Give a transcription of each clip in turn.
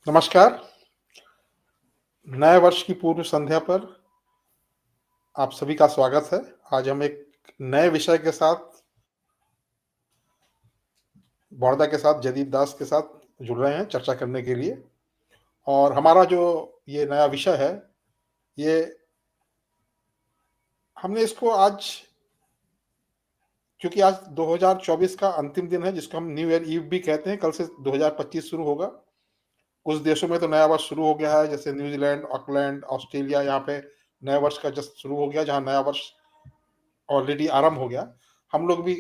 नमस्कार। नए वर्ष की पूर्व संध्या पर आप सभी का स्वागत है। आज हम एक नए विषय के साथ बड़ौदा के साथ जदीद दास के साथ जुड़ रहे हैं चर्चा करने के लिए। और हमारा जो ये नया विषय है, ये हमने इसको आज, क्योंकि आज 2024 का अंतिम दिन है जिसको हम न्यू ईयर ईव भी कहते हैं। कल से 2025 शुरू होगा। कुछ देशों में तो नया वर्ष शुरू हो गया है, जैसे न्यूजीलैंड, ऑकलैंड, ऑस्ट्रेलिया। यहाँ पे नए वर्ष का जस्ट शुरू हो गया, जहाँ नया वर्ष ऑलरेडी आरंभ हो गया। हम लोग भी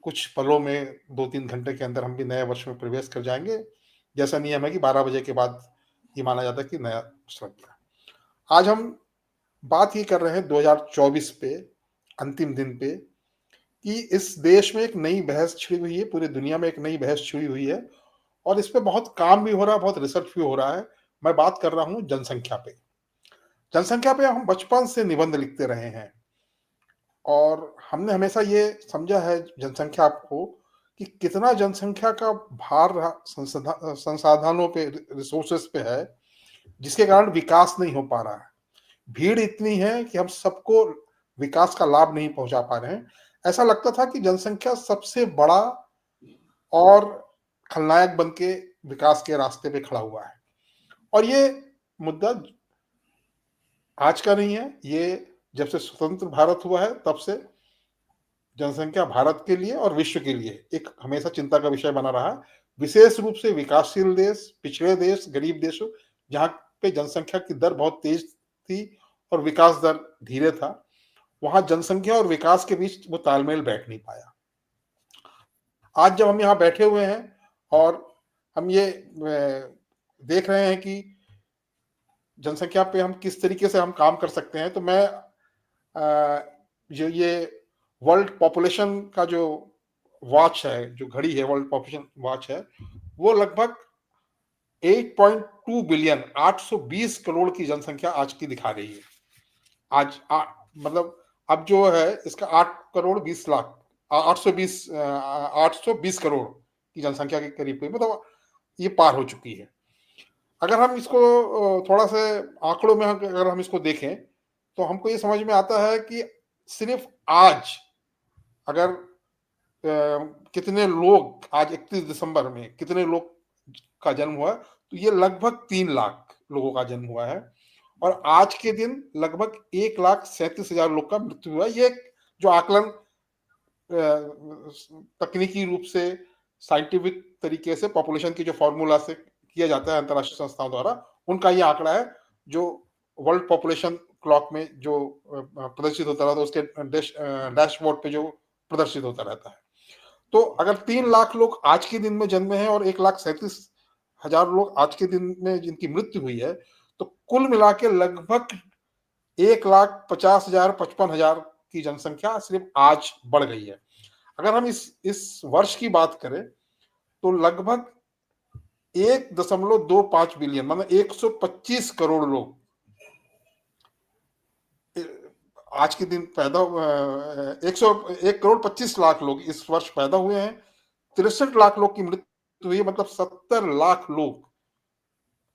कुछ पलों में 2-3 घंटे के अंदर हम भी नए वर्ष में प्रवेश कर जाएंगे। जैसा नियम है कि 12 बजे के बाद ये माना जाता है कि नया श्रम का। आज हम बात ये कर रहे हैं 2024 पे, अंतिम दिन पे, कि इस देश में एक नई बहस छिड़ी हुई है, पूरी दुनिया में एक नई बहस छिड़ी हुई है और इस पे बहुत काम भी हो रहा है, बहुत रिसर्च भी हो रहा है। मैं बात कर रहा हूँ जनसंख्या पे। जनसंख्या पे हम बचपन से निबंध लिखते रहे हैं और हमने हमेशा ये समझा है जनसंख्या को कि कितना जनसंख्या का भार संसाधनों पे, रिसोर्सेस पे है, जिसके कारण विकास नहीं हो पा रहा है। भीड़ इतनी है कि हम सबको विकास का लाभ नहीं पहुंचा पा रहे हैं। ऐसा लगता था कि जनसंख्या सबसे बड़ा और खलनायक बन के विकास के रास्ते पे खड़ा हुआ है। और ये मुद्दा आज का नहीं है, ये जब से स्वतंत्र भारत हुआ है तब से जनसंख्या भारत के लिए और विश्व के लिए एक हमेशा चिंता का विषय बना रहा है। विशेष रूप से विकासशील देश, पिछड़े देश, गरीब देशों, जहाँ पे जनसंख्या की दर बहुत तेज थी और विकास दर धीरे था, वहां जनसंख्या और विकास के बीच वो तालमेल बैठ नहीं पाया। आज जब हम यहाँ बैठे हुए हैं और हम ये देख रहे हैं कि जनसंख्या पे हम किस तरीके से हम काम कर सकते हैं, तो मैं जो ये वर्ल्ड पॉपुलेशन का जो वॉच है, जो घड़ी है, वर्ल्ड पॉपुलेशन वॉच है, वो लगभग 8.2 बिलियन, 820 करोड़ की जनसंख्या आज की दिखा रही है। आज मतलब अब जो है इसका 8 करोड़ 20 लाख, 820 करोड़ की जनसंख्या के करीब, मतलब ये पार हो चुकी है। अगर हम इसको थोड़ा सा आंकड़ों में अगर हम इसको देखें तो हमको ये समझ में आता है कि सिर्फ आज अगर कितने लोग, आज 31 दिसंबर में कितने लोग का जन्म हुआ, तो ये लगभग 3 लाख लोगों का जन्म हुआ है। और आज के दिन लगभग 1,37,000 लोग का मृत्यु हुआ। ये जो आकलन तकनीकी रूप से, साइंटिफिक तरीके से, पॉपुलेशन की जो फॉर्मूला से किया जाता है अंतरराष्ट्रीय संस्थाओं द्वारा, उनका ये आंकड़ा है जो वर्ल्ड पॉपुलेशन क्लॉक में जो प्रदर्शित होता रहता है, उसके डैशबोर्ड पे जो प्रदर्शित होता रहता है। तो अगर 3 लाख लोग आज के दिन में जन्मे हैं और 1,37,000 लोग आज के दिन में जिनकी मृत्यु हुई है, तो कुल मिला के लगभग 1,50,000, 55,000 की जनसंख्या सिर्फ आज बढ़ गई है। अगर हम इस वर्ष की बात करें तो लगभग 1.25 बिलियन, मतलब 125 करोड़ लोग आज के दिन पैदा, 1 करोड़ 25 लाख लोग इस वर्ष पैदा हुए हैं। 63 लाख लोग की मृत्यु हुई है, मतलब 70 लाख लोग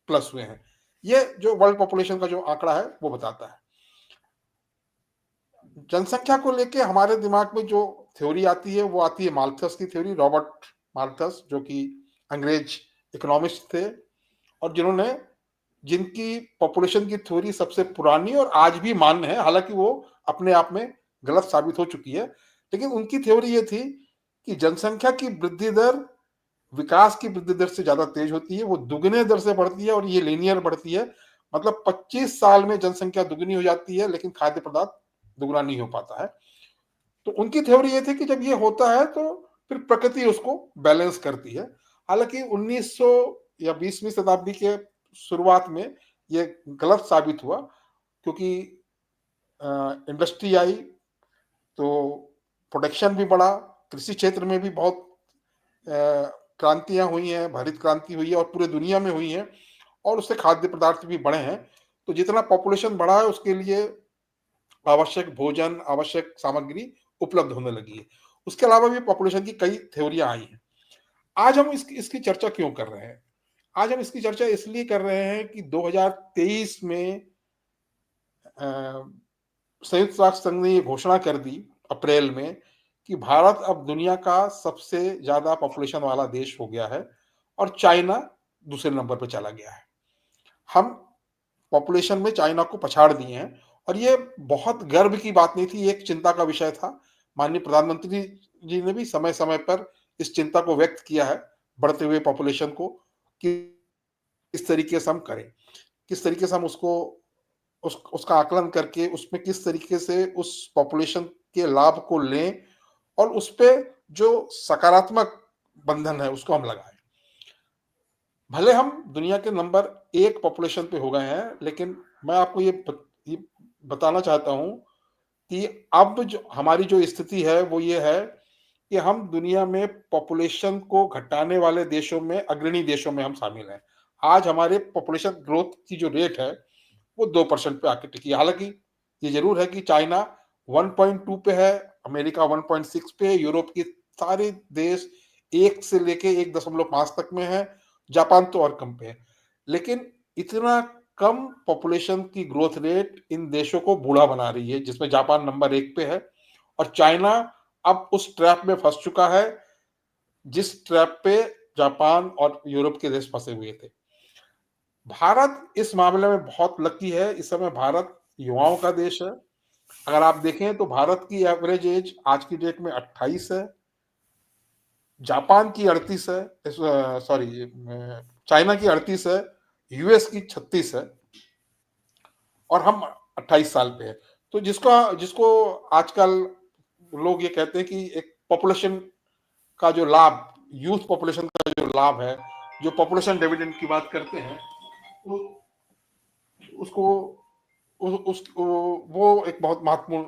प्लस हुए हैं। ये जो वर्ल्ड पॉपुलेशन का जो आंकड़ा है वो बताता है। जनसंख्या को लेके हमारे दिमाग में जो थ्योरी आती है वो आती है माल्थस की थ्योरी। रॉबर्ट माल्थस, जो कि अंग्रेज इकोनॉमिस्ट थे और जिनकी पॉपुलेशन की थ्योरी सबसे पुरानी और आज भी मान्य है, हालांकि वो अपने आप में गलत साबित हो चुकी है, लेकिन उनकी थ्योरी ये थी कि जनसंख्या की वृद्धि दर विकास की वृद्धि दर से ज्यादा तेज होती है। वो दुगने दर से बढ़ती है और ये लीनियर बढ़ती है, मतलब 25 साल में जनसंख्या दुगनी हो जाती है लेकिन खाद्य पदार्थ दुगना नहीं हो पाता है। तो उनकी थ्योरी ये थी कि जब ये होता है तो फिर प्रकृति उसको बैलेंस करती है। हालांकि 1900 या 20वीं शताब्दी के शुरुआत में ये गलत साबित हुआ, क्योंकि इंडस्ट्री आई तो प्रोडक्शन भी बढ़ा, कृषि क्षेत्र में भी बहुत क्रांतियां हुई हैं, हरित क्रांति हुई है और पूरे दुनिया में हुई है, और उससे खाद्य पदार्थ भी बढ़े हैं। तो जितना पॉपुलेशन बढ़ा है उसके लिए आवश्यक भोजन, आवश्यक सामग्री उपलब्ध होने लगी है। उसके अलावा भी पॉपुलेशन की कई थ्योरियां आई हैं। आज हम इसकी चर्चा क्यों कर रहे हैं? आज हम इसकी चर्चा इसलिए कर रहे हैं कि 2023 में संयुक्त राष्ट्र संघ ने ये घोषणा कर दी अप्रैल में कि भारत अब दुनिया का सबसे ज्यादा पॉपुलेशन वाला देश हो गया है और चाइना दूसरे नंबर पर चला गया है। हम पॉपुलेशन में चाइना को पछाड़ दिए हैं और ये बहुत गर्व की बात नहीं थी, ये एक चिंता का विषय था। माननीय प्रधानमंत्री जी ने भी समय समय पर इस चिंता को व्यक्त किया है, बढ़ते हुए पॉपुलेशन को, कि किस तरीके से हम करें, किस तरीके से हम उसका आकलन करके उसमें किस तरीके से उस पॉपुलेशन के लाभ को लें और उस पे जो सकारात्मक बंधन है उसको हम लगाएं। भले हम दुनिया के नंबर 1 पॉपुलेशन पे हो गए हैं, लेकिन मैं आपको ये बताना चाहता हूं कि अब जो हमारी जो स्थिति है वो ये है कि हम दुनिया में पॉपुलेशन को घटाने वाले देशों में, अग्रणी देशों में हम शामिल हैं। आज हमारे पॉपुलेशन ग्रोथ की जो रेट है वो 2% पे आके टिकी है। हालांकि ये जरूर है कि चाइना 1.2 पे है, अमेरिका 1.6 पे है, यूरोप के सारे देश 1 से लेके 1.5 तक में है, जापान तो और कम पे है। लेकिन इतना कम पॉपुलेशन की ग्रोथ रेट इन देशों को बूढ़ा बना रही है, जिसमें जापान नंबर 1 पे है और चाइना अब उस ट्रैप में फंस चुका है जिस ट्रैप पे जापान और यूरोप के देश फंसे हुए थे। भारत इस मामले में बहुत लकी है। इस समय भारत युवाओं का देश है। अगर आप देखें तो भारत की एवरेज एज आज की डेट में 28 है, जापान की 38 है, सॉरी चाइना की 38 है, यूएस की 36 है और हम 28 साल पे है। तो जिसको आजकल लोग ये कहते हैं कि एक पॉपुलेशन का जो लाभ, यूथ पॉपुलेशन का जो लाभ है, जो पॉपुलेशन डिविडेंड की बात करते हैं, उसको वो एक बहुत महत्वपूर्ण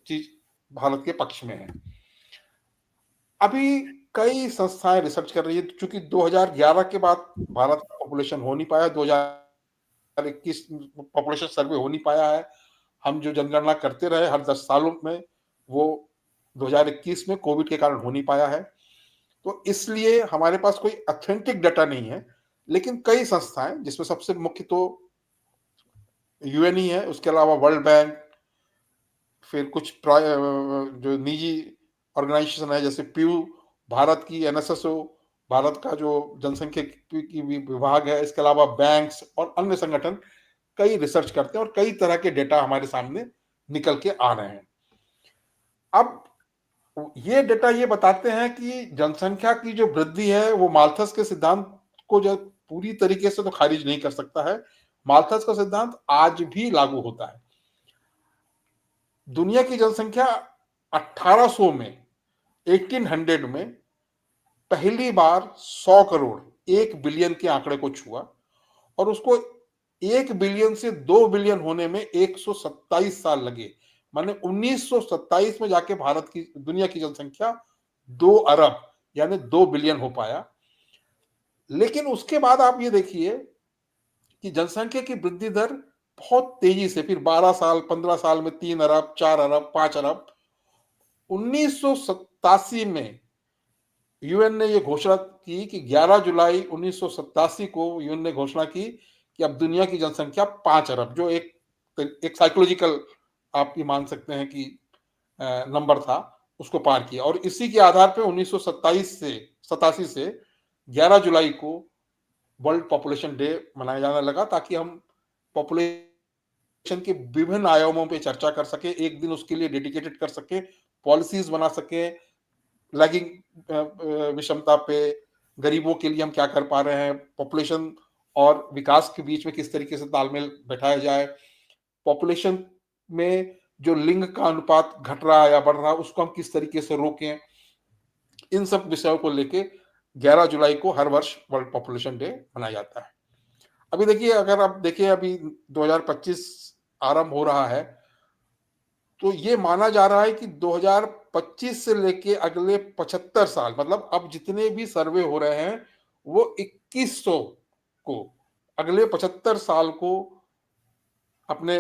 चीज भारत के पक्ष में है। अभी कई संस्थाएं रिसर्च कर रही है, चूंकि 2011 के बाद भारत का पॉपुलेशन हो नहीं पाया, 2021 पॉपुलेशन सर्वे हो नहीं पाया है। हम जो जनगणना करते रहे हर 10 सालों में, वो 2021 में कोविड के कारण हो नहीं पाया है। तो इसलिए हमारे पास कोई ऑथेंटिक डाटा नहीं है। लेकिन कई संस्थाएं, जिसमें सबसे मुख्य तो यूएन ही है, उसके अलावा वर्ल्ड बैंक, फिर कुछ जो निजी ऑर्गेनाइजेशन है जैसे प्यू, भारत की एनएसएसओ, भारत का जो जनसंख्या की विभाग है, इसके अलावा बैंक्स और अन्य संगठन कई रिसर्च करते हैं और कई तरह के डेटा हमारे सामने निकल के आ रहे हैं। अब ये डेटा ये बताते हैं कि जनसंख्या की जो वृद्धि है वो माल्थस के सिद्धांत को जो पूरी तरीके से तो खारिज नहीं कर सकता है। माल्थस का सिद्धांत आज भी लागू होता है। दुनिया की जनसंख्या 1800 में, 1800 में पहली बार 100 करोड़, 1 बिलियन के आंकड़े को छुआ और उसको 1 बिलियन से 2 बिलियन होने में 127 साल लगे। माने 1927 में जाके भारत की, दुनिया की जनसंख्या 2 अरब यानी 2 बिलियन हो पाया। लेकिन उसके बाद आप ये देखिए कि जनसंख्या की वृद्धि दर बहुत तेजी से, फिर 12 साल 15 साल में 3 अरब, 4 अरब, 5 अरब। 1987 में यूएन ने यह घोषणा की कि 11 जुलाई 1987 को यूएन ने घोषणा की कि अब दुनिया की जनसंख्या 5 अरब, जो एक साइकोलॉजिकल आप ये मान सकते हैं कि नंबर था, उसको पार किया। और इसी के आधार पे 1987 से 11 जुलाई को वर्ल्ड पॉपुलेशन डे मनाया जाने लगा, ताकि हम पॉपुलेशन के विभिन्न आयामों पे चर्चा कर सके, एक दिन उसके लिए डेडिकेटेड कर सके, पॉलिसीज बना सके, लैगिंग विषमता पे, गरीबों के लिए हम क्या कर पा रहे हैं, पॉपुलेशन और विकास के बीच में किस तरीके से तालमेल बैठाया जाए, पॉपुलेशन में जो लिंग का अनुपात घट रहा है या बढ़ रहा है उसको हम किस तरीके से रोकें। इन सब विषयों को लेके 11 जुलाई को हर वर्ष वर्ल्ड पॉपुलेशन डे मनाया जाता है। अभी देखिए, अगर आप देखिए अभी 2025 आरंभ हो रहा है, तो ये माना जा रहा है कि 2025 से लेके अगले 75 साल, मतलब अब जितने भी सर्वे हो रहे हैं वो 2100 को, अगले 75 साल को अपने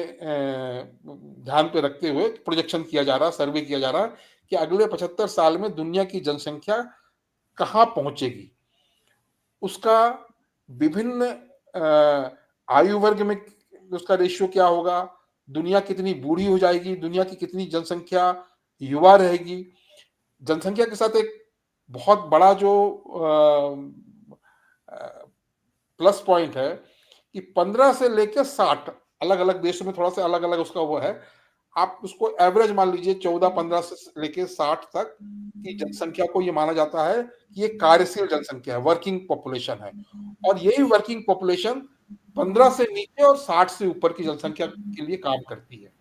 ध्यान पे रखते हुए प्रोजेक्शन किया जा रहा है, सर्वे किया जा रहा है कि अगले 75 साल में दुनिया की जनसंख्या कहां पहुंचेगी। उसका विभिन्न आयु वर्ग में उसका रेशियो क्या होगा, दुनिया कितनी बूढ़ी हो जाएगी, दुनिया की कितनी जनसंख्या युवा रहेगी। जनसंख्या के साथ एक बहुत बड़ा जो प्लस पॉइंट है कि 15 से लेकर 60 अलग-अलग देशों में थोड़ा-सा अलग-अलग उसका वो है। आप उसको एवरेज मान लीजिए 14-15 से लेके 60 तक की जनसंख्या को ये माना जाता है कि ये कार्यशील जनसंख्या है, वर्किंग पॉपुलेशन है। और यही वर्किंग पॉपुलेशन 15 से नीचे और 60 से ऊपर की जनसंख्या के लिए काम करती है।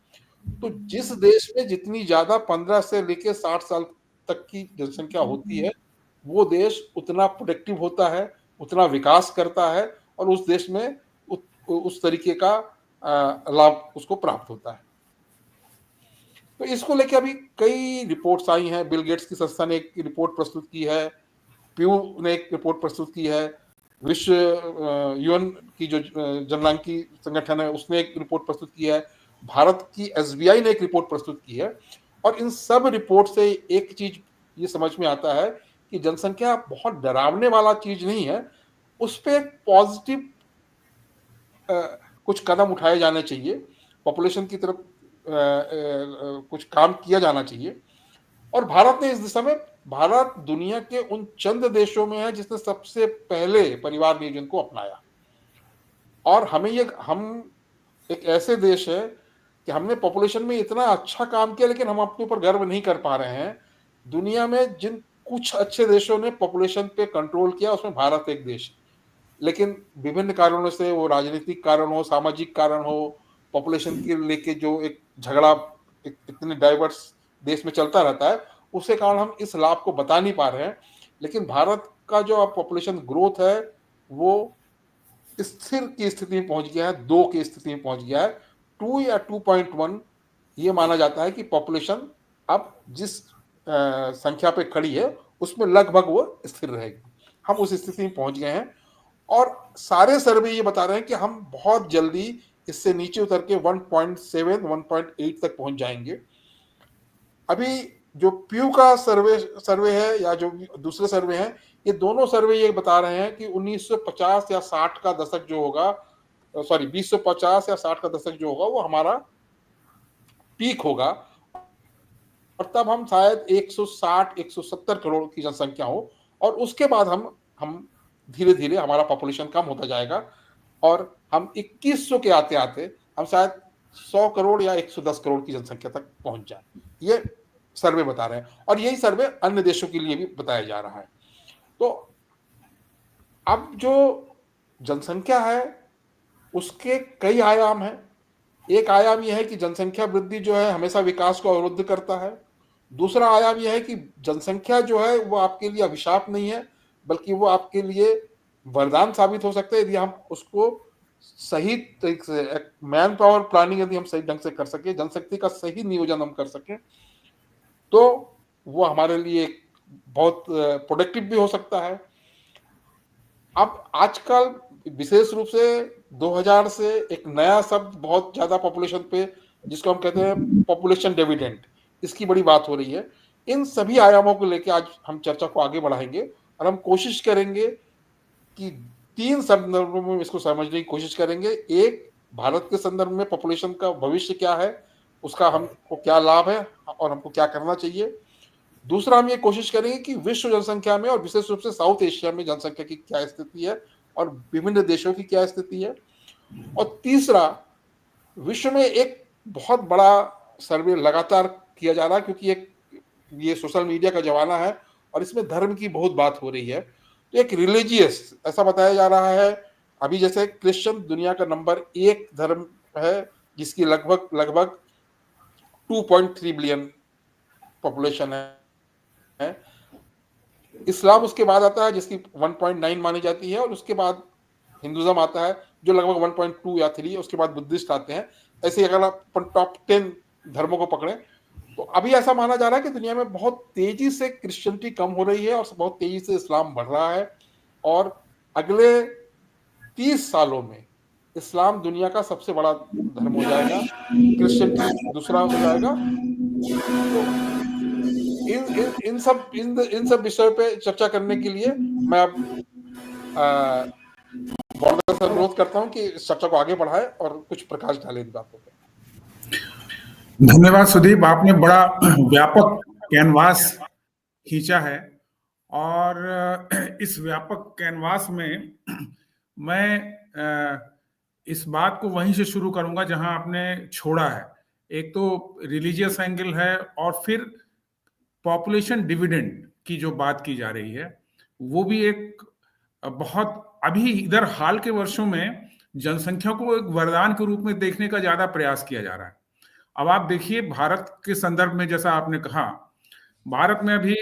तो जिस देश में जितनी ज्यादा 15 से लेके 60 साल तक की जनसंख्या होती है, वो देश उतना प्रोडक्टिव होता है, उतना विकास करता है और उस देश में उस तरीके का लाभ उसको प्राप्त होता है। तो इसको लेके अभी कई रिपोर्ट्स आई हैं। बिल गेट्स की संस्था ने एक रिपोर्ट प्रस्तुत की है, प्यू ने एक रिपोर्ट प्रस्तुत की है, विश्व यूएन की जो जनसांख्यिकी संगठन है उसने एक रिपोर्ट प्रस्तुत की है, भारत की एसबीआई ने एक रिपोर्ट प्रस्तुत की है। और इन सब रिपोर्ट से एक चीज ये समझ में आता है कि जनसंख्या बहुत डरावने वाला चीज नहीं है, उस पर पॉजिटिव कुछ कदम उठाए जाने चाहिए, पॉपुलेशन की तरफ कुछ काम किया जाना चाहिए। और भारत ने इस दिशा में, भारत दुनिया के उन चंद देशों में है जिसने सबसे पहले परिवार नियोजन को अपनाया। और हम एक ऐसे देश है कि हमने पॉपुलेशन में इतना अच्छा काम किया, लेकिन हम अपने ऊपर गर्व नहीं कर पा रहे हैं। दुनिया में जिन कुछ अच्छे देशों ने पॉपुलेशन पे कंट्रोल किया, उसमें भारत एक देश है। लेकिन विभिन्न कारणों से, वो राजनीतिक कारण हो, सामाजिक कारण हो, पॉपुलेशन के लेके जो एक झगड़ा इतने डाइवर्स देश में चलता रहता है, उसके कारण हम इस लाभ को बता नहीं पा रहे हैं। लेकिन भारत का जो पॉपुलेशन ग्रोथ है वो स्थिर की स्थिति में पहुंच गया है, 2 की स्थिति में पहुंच गया है। 2 या 2.1 ये माना जाता है कि पॉपुलेशन अब जिस संख्या पे खड़ी है उसमें लगभग वो स्थिर रहेगी। हम उस स्थिति में पहुंच गए हैं और सारे सर्वे ये बता रहे हैं कि हम बहुत जल्दी इससे नीचे उतर के 1.7 1.8 तक पहुंच जाएंगे। अभी जो प्यू का सर्वे है या जो दूसरे सर्वे हैं, ये दोनों सर्वे ये बता रहे हैं कि 1950 या 60 का दशक जो होगा, सॉरी 2050 या 60 का दशक जो होगा वो हमारा पीक होगा। और तब हम शायद 160-170 करोड़ की जनसंख्या हो और उसके बाद हम धीरे धीरे हमारा पॉपुलेशन कम होता जाएगा और हम 2100 के आते आते हम शायद 100 करोड़ या 110 करोड़ की जनसंख्या तक पहुंच जाए। ये सर्वे बता रहे हैं और यही सर्वे अन्य देशों के लिए भी बताया जा रहा है। तो अब जो जनसंख्या है उसके कई आयाम हैं। एक आयाम यह है कि जनसंख्या वृद्धि जो है हमेशा विकास को अवरुद्ध करता है। दूसरा आयाम यह है कि जनसंख्या जो है वो आपके लिए अभिशाप नहीं है, बल्कि वो आपके लिए वरदान साबित हो सकता है यदि हम उसको सही तरीके से, मैन पावर प्लानिंग यदि हम सही ढंग से कर सके, जनशक्ति का सही नियोजन हम कर सके, तो वो हमारे लिए बहुत प्रोडक्टिव भी हो सकता है। अब आजकल विशेष रूप से 2000 से एक नया शब्द बहुत ज्यादा पॉपुलेशन पे, जिसको हम कहते हैं पॉपुलेशन डिविडेंड, इसकी बड़ी बात हो रही है। इन सभी आयामों को लेकर आज हम चर्चा को आगे बढ़ाएंगे और हम कोशिश करेंगे कि 3 संदर्भों में इसको समझने की कोशिश करेंगे। एक, भारत के संदर्भ में पॉपुलेशन का भविष्य क्या है, उसका हमको क्या लाभ है और हमको क्या करना चाहिए। दूसरा, हम ये कोशिश करेंगे कि विश्व जनसंख्या में और विशेष रूप से साउथ एशिया में जनसंख्या की क्या स्थिति है और विभिन्न देशों की क्या स्थिति है। और तीसरा, विश्व में एक बहुत बड़ा सर्वे लगातार किया जा रहा है, क्योंकि ये सोशल मीडिया का जमाना है और इसमें धर्म की बहुत बात हो रही है। तो एक रिलीजियस, ऐसा बताया जा रहा है अभी, जैसे क्रिश्चियन दुनिया का नंबर 1 धर्म है जिसकी लगभग 2.3 बिलियन पॉपुलेशन है। इस्लाम उसके बाद आता है जिसकी 1.9 मानी जाती है और उसके बाद हिंदुज्म आता है जो लगभग 1.2 या 3, उसके बाद बुद्धिस्ट आते हैं। ऐसे अगर आप टॉप 10 धर्मों को पकड़ें तो अभी ऐसा माना जा रहा है कि दुनिया में बहुत तेजी से क्रिश्चियनिटी कम हो रही है और बहुत तेजी से इस्लाम बढ़ रहा है और अगले 30 सालों में इस्लाम दुनिया का सबसे बड़ा धर्म हो जाएगा, क्रिश्चियनिटी दूसरा हो जाएगा। तो इन सब विषयों पे चर्चा करने के लिए मैं अब बहुत सर अनुरोध करता हूँ कि इस चर्चा को आगे बढ़ाए और कुछ प्रकाश डाले इन बातों पे। धन्यवाद सुदीप, आपने बड़ा व्यापक कैनवास खींचा है और इस व्यापक कैनवास में मैं इस बात को वहीं से शुरू करूंगा जहां आपने छोड़ा है। एक तो रिलीजियस एंगल है और फिर पॉपुलेशन डिविडेंड की जो बात की जा रही है वो भी एक बहुत अभी इधर हाल के वर्षों में जनसंख्या को एक वरदान के रूप में देखने का ज्यादा प्रयास किया जा रहा है। अब आप देखिए भारत के संदर्भ में, जैसा आपने कहा, भारत में अभी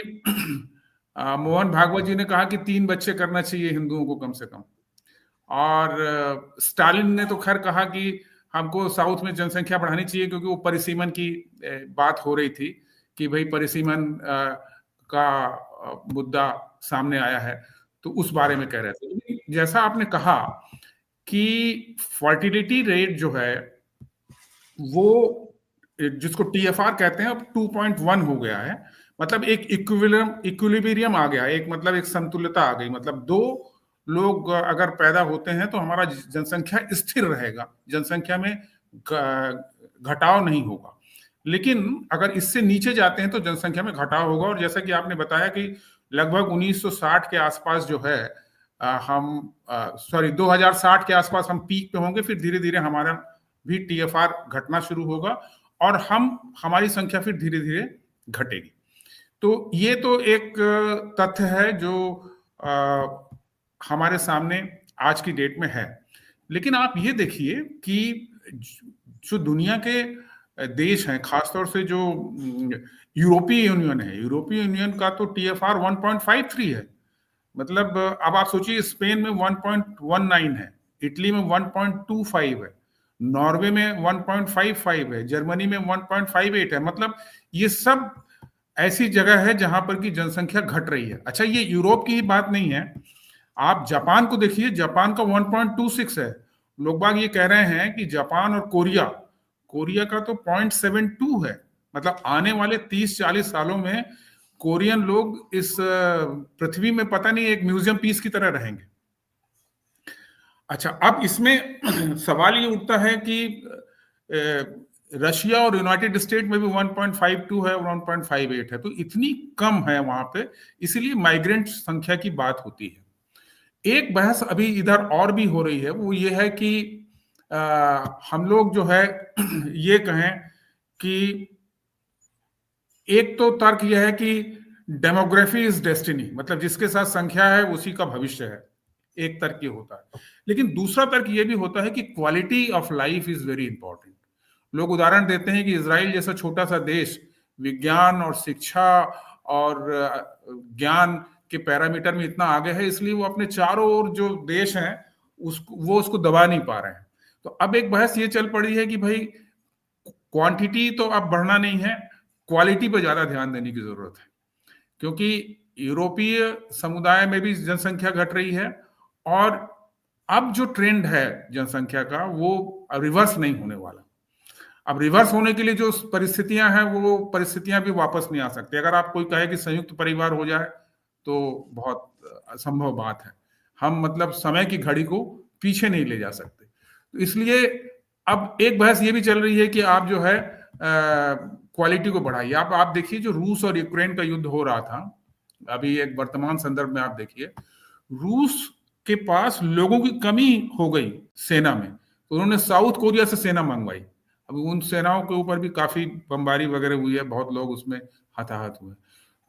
मोहन भागवत जी ने कहा कि 3 बच्चे करना चाहिए हिंदुओं को कम से कम, और स्टालिन ने तो खैर कहा कि हमको साउथ में जनसंख्या बढ़ानी चाहिए क्योंकि वो परिसीमन की बात हो रही थी कि भाई परिसीमन का मुद्दा सामने आया है, तो उस बारे में कह रहे थे। जैसा आपने कहा कि फर्टिलिटी रेट जो है वो जिसको टीएफआर कहते हैं अब 2.1 हो गया है, मतलब एक इक्विलिब्रियम आ गया, एक मतलब एक संतुलिता आ गई, मतलब 2 लोग अगर पैदा होते हैं तो हमारा जनसंख्या स्थिर रहेगा, जनसंख्या में घटाव नहीं होगा। लेकिन अगर इससे नीचे जाते हैं तो जनसंख्या में घटाव होगा, और जैसा कि आपने बताया कि लगभग 1960 के आसपास जो है हम 2060 के आसपास हम पीक पे होंगे, फिर धीरे धीरे हमारा भी टीएफआर घटना शुरू होगा और हमारी संख्या फिर धीरे धीरे घटेगी। तो ये तो एक तथ्य है जो हमारे सामने आज की डेट में है। लेकिन आप ये देखिए कि जो दुनिया के देश हैं, खासतौर से जो यूरोपीय यूनियन है, यूरोपीय यूनियन का तो टीएफआर 1.53 है। मतलब अब आप सोचिए स्पेन में 1.19 है, इटली में 1.25 है, नॉर्वे में 1.55 है, जर्मनी में 1.58 है। मतलब ये सब ऐसी जगह है जहां पर की जनसंख्या घट रही है। अच्छा, ये यूरोप की ही बात नहीं है, आप जापान को देखिए, जापान का 1.26 है। लोग बाग ये कह रहे हैं कि जापान और कोरिया का तो 0.72 है। मतलब आने वाले 30-40 सालों में कोरियन लोग इस पृथ्वी में पता नहीं एक म्यूजियम पीस की तरह रहेंगे। अच्छा, अब इसमें सवाल ये उठता है कि रशिया और यूनाइटेड स्टेट में भी 1.52 है और 1.58 है, तो इतनी कम है वहां पे, इसीलिए माइग्रेंट संख्या की बात होती है। एक बहस अभी इधर और भी हो रही है, वो ये है कि हम लोग जो है ये कहें कि एक तो तर्क यह है कि डेमोग्राफी इज डेस्टिनी, मतलब जिसके साथ संख्या है उसी का भविष्य है, एक तर्क ये होता है। लेकिन दूसरा तर्क ये भी होता है कि quality of life is very important. लोग उदाहरण देते हैं कि इजराइल जैसा छोटा सा देश विज्ञान और शिक्षा और ज्ञान के पैरामीटर में इतना आगे है, इसलिए वो अपने चारों ओर जो देश हैं उसको दबा नहीं पा रहे हैं। तो अब एक बहस ये चल पड़ी है कि भाई क्वांटिटी तो अब बढ़ना नहीं है, क्वालिटी पर ज्यादा ध्यान देने की जरूरत है, क्योंकि यूरोपीय समुदाय में भी जनसंख्या घट रही है और अब जो ट्रेंड है जनसंख्या का वो रिवर्स नहीं होने वाला। अब रिवर्स होने के लिए जो परिस्थितियां हैं वो परिस्थितियां भी वापस नहीं आ सकती। अगर आप कोई कहे कि संयुक्त परिवार हो जाए तो बहुत असंभव बात है, हम मतलब समय की घड़ी को पीछे नहीं ले जा सकते। तो इसलिए अब एक बहस ये भी चल रही है कि आप जो है क्वालिटी को बढ़ाइए। आप देखिए जो रूस और यूक्रेन का युद्ध हो रहा था अभी एक वर्तमान संदर्भ में, आप देखिए रूस के पास लोगों की कमी हो गई सेना में, तो उन्होंने साउथ कोरिया से सेना मंगवाई। अब उन सेनाओं के ऊपर भी काफी बमबारी वगैरह हुई है, बहुत लोग उसमें हताहत हुए।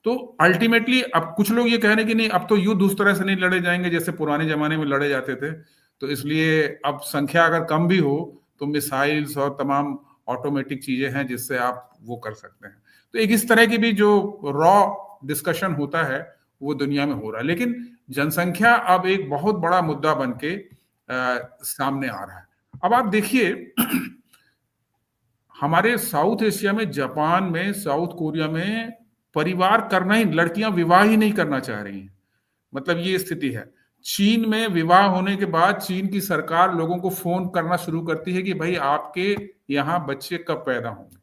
तो अल्टीमेटली अब कुछ लोग ये कह रहे हैं कि नहीं, अब तो युद्ध उस तरह से नहीं लड़े जाएंगे जैसे पुराने जमाने में लड़े जाते थे, तो इसलिए अब संख्या अगर कम भी हो तो मिसाइल्स और तमाम ऑटोमेटिक चीजें हैं जिससे आप वो कर सकते हैं। तो एक इस तरह की भी जो रॉ डिस्कशन होता है वो दुनिया में हो रहा है। लेकिन जनसंख्या अब एक बहुत बड़ा मुद्दा बन के सामने आ रहा है। अब आप देखिए हमारे साउथ एशिया में, जापान में, साउथ कोरिया में परिवार करना ही, लड़कियां विवाह ही नहीं करना चाह रही हैं, मतलब ये स्थिति है। चीन में विवाह होने के बाद चीन की सरकार लोगों को फोन करना शुरू करती है कि भाई आपके यहाँ बच्चे कब पैदा होंगे।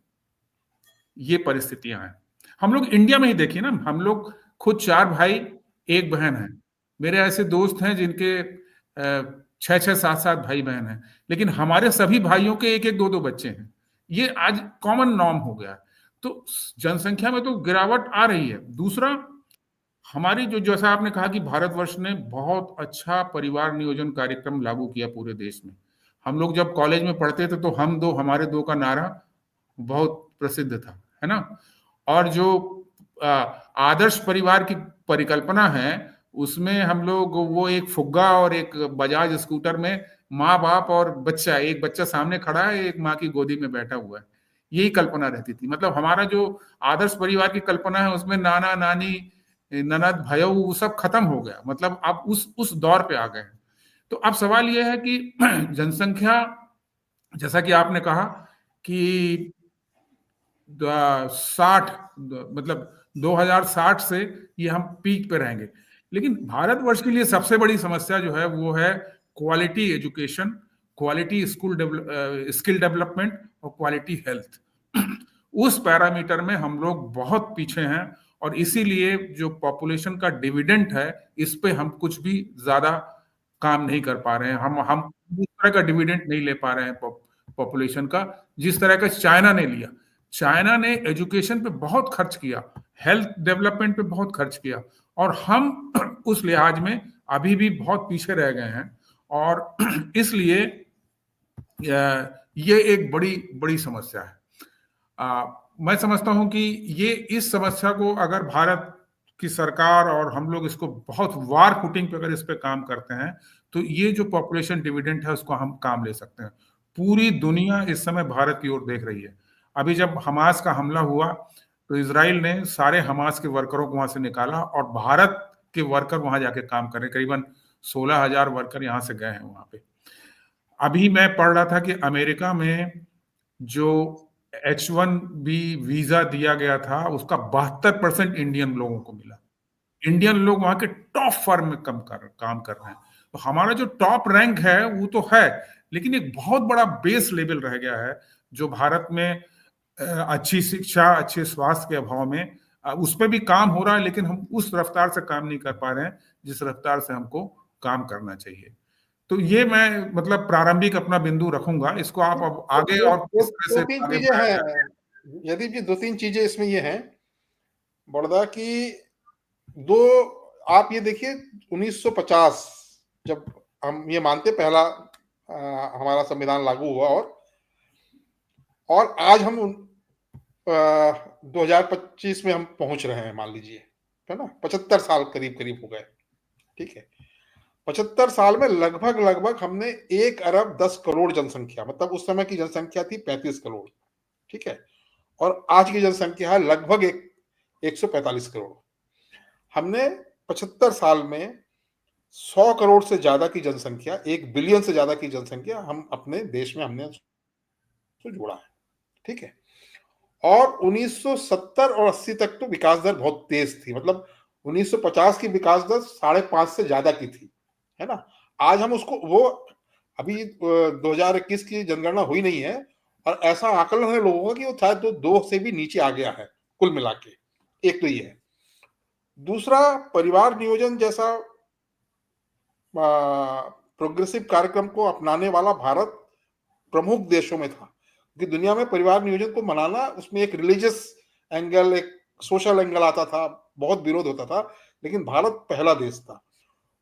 ये परिस्थितियां हैं। हम लोग इंडिया में ही देखिए ना, हम लोग खुद 4 भाई 1 बहन है। मेरे ऐसे दोस्त हैं जिनके छह छह सात सात भाई बहन हैं, लेकिन हमारे सभी भाइयों के एक एक दो दो बच्चे हैं। ये आज कॉमन नॉर्म हो गया है। तो जनसंख्या में तो गिरावट आ रही है। दूसरा, हमारी जो, जैसा आपने कहा कि भारतवर्ष ने बहुत अच्छा परिवार नियोजन कार्यक्रम लागू किया पूरे देश में। हम लोग जब कॉलेज में पढ़ते थे तो हम दो हमारे दो का नारा बहुत प्रसिद्ध था, है ना। और जो आदर्श परिवार की परिकल्पना है, उसमें हम लोग वो एक फुग्गा और एक बजाज स्कूटर में माँ बाप और बच्चा, एक बच्चा सामने खड़ा है, एक माँ की गोदी में बैठा हुआ है, यही कल्पना रहती थी। मतलब हमारा जो आदर्श परिवार की कल्पना है उसमें नाना नानी ननद भयो वो सब खत्म हो गया। मतलब आप उस दौर पे आ गए हैं। तो अब सवाल यह है कि जनसंख्या, जैसा कि आपने कहा कि 60 मतलब 2060 से ये हम पीक पे रहेंगे। लेकिन भारतवर्ष के लिए सबसे बड़ी समस्या जो है वो है quality education, quality skill development और क्वालिटी हेल्थ। उस पैरामीटर में हम लोग बहुत पीछे हैं, और इसीलिए जो पॉपुलेशन का डिविडेंड है इस पे हम कुछ भी ज्यादा काम नहीं कर पा रहे हैं। हम उस तरह का डिविडेंड नहीं ले पा रहे हैं पॉपुलेशन का, जिस तरह का चाइना ने लिया। चाइना ने एजुकेशन पे बहुत खर्च किया, हेल्थ डेवलपमेंट पे बहुत खर्च किया, और हम उस लिहाज में अभी भी बहुत पीछे रह गए हैं। और इसलिए ये एक बड़ी बड़ी समस्या है। मैं समझता हूं कि ये इस समस्या को अगर भारत की सरकार और हम लोग इसको बहुत वार फुटिंग पे अगर इस पे काम करते हैं तो ये जो पॉपुलेशन डिविडेंड है उसको हम काम ले सकते हैं। पूरी दुनिया इस समय भारत की ओर देख रही है। अभी जब हमास का हमला हुआ तो इजराइल ने सारे हमास के वर्करों को वहां से निकाला और भारत के वर्कर वहां जाके काम कर रहे हैं। करीबन 16,000 वर्कर यहां से गए हैं वहां पे। अभी मैं पढ़ रहा था कि अमेरिका में जो H1B वीजा दिया गया था उसका 72% इंडियन लोगों को मिला। इंडियन लोग वहां के टॉप फर्म में काम कर रहे हैं। तो हमारा जो टॉप रैंक है वो तो है, लेकिन एक बहुत बड़ा बेस लेवल रह गया है जो भारत में अच्छी शिक्षा, अच्छे स्वास्थ्य के अभाव में उस पर भी काम हो रहा है, लेकिन हम उस रफ्तार से काम नहीं कर पा रहे हैं जिस रफ्तार से हमको काम करना चाहिए। तो ये मैं मतलब प्रारंभिक अपना बिंदु रखूंगा, इसको आप अब आगे और किस तरह दो से तीन आगे चीजें बढ़ाया हैं, जाए। यदि जी दो तीन चीजें इसमें ये हैं बड़दा की। दो, आप ये देखिए 1950 जब हम ये मानते पहला हमारा संविधान लागू हुआ, और आज हम 2025 में हम पहुंच रहे हैं, मान लीजिए, है ना। 75 साल करीब करीब हो गए, ठीक है। 75 साल में लगभग लगभग हमने 1 अरब 10 करोड़ जनसंख्या, मतलब उस समय की जनसंख्या थी 35 करोड़, ठीक है, और आज की जनसंख्या है लगभग 145 करोड़। हमने 75 साल में 100 करोड़ से ज्यादा की जनसंख्या, 1 बिलियन से ज्यादा की जनसंख्या हम अपने देश में हमने जोड़ा है, ठीक है। और 1970 और 80 तक तो विकास दर बहुत तेज थी, मतलब 1950 की विकास दर 5.5 से ज्यादा की थी, है ना। आज हम उसको, वो अभी 2021 की जनगणना हुई नहीं है, और ऐसा आकलन है लोगों का कि वो शायद तो 2 से भी नीचे आ गया है कुल मिला के। एक तो ये है। दूसरा, परिवार नियोजन जैसा प्रोग्रेसिव कार्यक्रम को अपनाने वाला भारत प्रमुख देशों में था, कि दुनिया में परिवार नियोजन को मनाना, उसमें एक रिलीजियस एंगल, एक सोशल एंगल आता था, बहुत विरोध होता था, लेकिन भारत पहला देश था।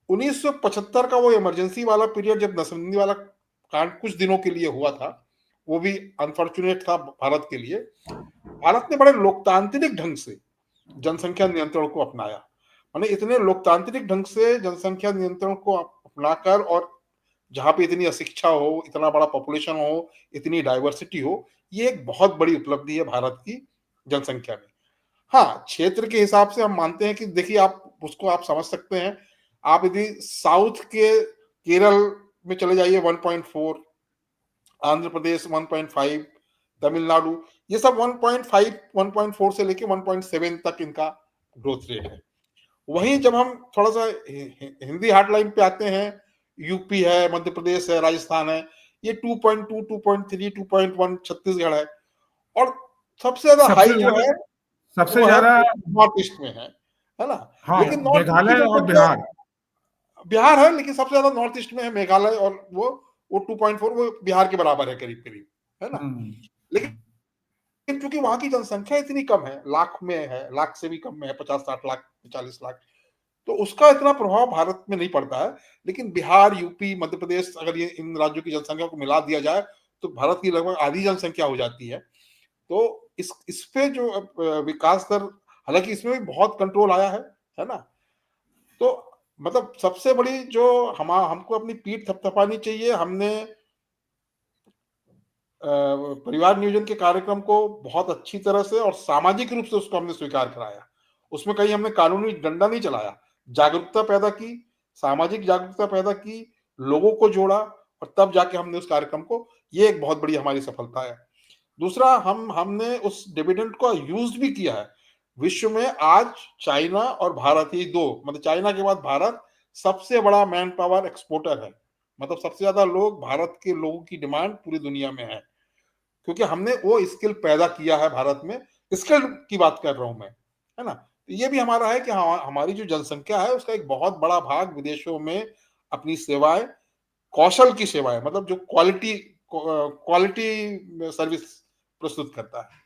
1975 का वो इमरजेंसी वाला पीरियड, जब नसबंदी वाला कांड कुछ दिनों के लिए हुआ था, वो भी अनफॉर्चुनेट था भारत के लिए। भारत ने बड़े लोकतांत्रिक ढंग से जनसंख्या नियंत्रण को अपनाया। माने इतने लोकतांत्रिक ढंग से जनसंख्या नियंत्रण को अपनाकर, और जहां पे इतनी अशिक्षा हो, इतना बड़ा पॉपुलेशन हो, इतनी डाइवर्सिटी हो, ये एक बहुत बड़ी उपलब्धि है भारत की जनसंख्या में। हाँ, क्षेत्र के हिसाब से हम मानते हैं कि देखिए, आप उसको आप समझ सकते हैं। आप यदि साउथ के केरल में चले जाइए 1.4, आंध्र प्रदेश 1.5, तमिलनाडु, ये सब 1.5 1.4 से लेके 1.7 तक इनका ग्रोथ रेट है। वहीं जब हम थोड़ा सा हिंदी हार्डलाइन पे आते हैं, यूपी है, मध्य प्रदेश है, राजस्थान है, ये 2.2, 2.3, 2.1 छत्तीसगढ़ है, और सबसे ज्यादा हाई सबसे जो ज्यादा है सबसे वो है ज्यादा नॉर्थ ईस्ट में है ना। हाँ, लेकिन नॉर्थ ईस्ट की मेघालय और जनसंख्या, बिहार। बिहार है, लेकिन सबसे ज्यादा नॉर्थ ईस्ट में है मेघालय, और वो 2.4 वो बिहार के बराबर है करीब करीब, है ना। लेकिन क्योंकि वहां की जनसंख्या इतनी कम है, लाख में है, लाख से भी कम में है, 50-60 लाख, 40 लाख, तो उसका इतना प्रभाव भारत में नहीं पड़ता है। लेकिन बिहार, यूपी, मध्य प्रदेश, अगर ये इन राज्यों की जनसंख्या को मिला दिया जाए तो भारत की लगभग आधी जनसंख्या हो जाती है। तो इस पे जो विकास दर, हालांकि इसमें भी बहुत कंट्रोल आया है ना। तो मतलब सबसे बड़ी जो हमको अपनी पीठ थपथपानी चाहिए, हमने परिवार नियोजन के कार्यक्रम को बहुत अच्छी तरह से और सामाजिक रूप से उसको हमने स्वीकार कराया। उसमें कहीं हमने कानूनी डंडा नहीं चलाया, जागरूकता पैदा की, सामाजिक जागरूकता पैदा की, लोगों को जोड़ा, और तब जाके हमने उस कार्यक्रम को, ये एक बहुत बड़ी हमारी सफलता है। दूसरा, हमने उस डिविडेंड को यूज भी किया है। विश्व में आज चाइना और भारत ही दो, मतलब चाइना के बाद भारत सबसे बड़ा मैन पावर एक्सपोर्टर है। मतलब सबसे ज्यादा लोग, भारत के लोगों की डिमांड पूरी दुनिया में है, क्योंकि हमने वो स्किल पैदा किया है भारत में। स्किल की बात कर रहा हूं मैं, है ना। तो ये भी हमारा है कि हमारी जो जनसंख्या है उसका एक बहुत बड़ा भाग विदेशों में अपनी सेवाएं, कौशल की सेवाएं, मतलब जो क्वालिटी सर्विस प्रस्तुत करता है।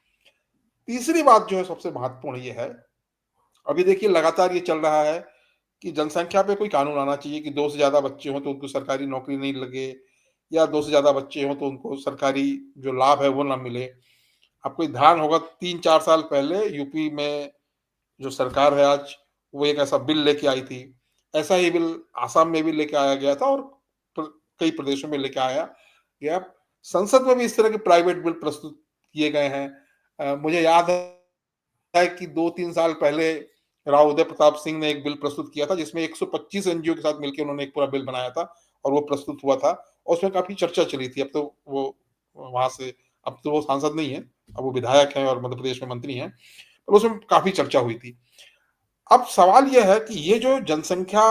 तीसरी बात जो है सबसे महत्वपूर्ण ये है, अभी देखिए लगातार ये चल रहा है कि जनसंख्या पे कोई कानून आना चाहिए कि 2 से ज्यादा बच्चे हों तो उनको सरकारी नौकरी नहीं लगे, या 2 से ज्यादा बच्चे हों तो उनको सरकारी जो लाभ है वो ना मिले। आपको ध्यान होगा 3-4 साल पहले यूपी में जो सरकार है आज, वो एक ऐसा बिल लेके आई थी। ऐसा ही बिल आसाम में भी लेके आया गया था, और कई प्रदेशों में लेके आया गया। संसद में भी इस तरह के प्राइवेट बिल प्रस्तुत किए गए हैं। मुझे याद है कि 2-3 साल पहले राव उदय प्रताप सिंह ने एक बिल प्रस्तुत किया था, जिसमें 125 एनजीओ के साथ मिलकर उन्होंने एक पूरा बिल बनाया था, और वो प्रस्तुत हुआ था, और उसमें काफी चर्चा चली थी। अब तो वो वहां से, अब तो वो सांसद नहीं है, अब वो विधायक हैं और मध्य प्रदेश में मंत्री हैं, पर उसमें काफी चर्चा हुई थी। अब सवाल यह है कि ये जो जनसंख्या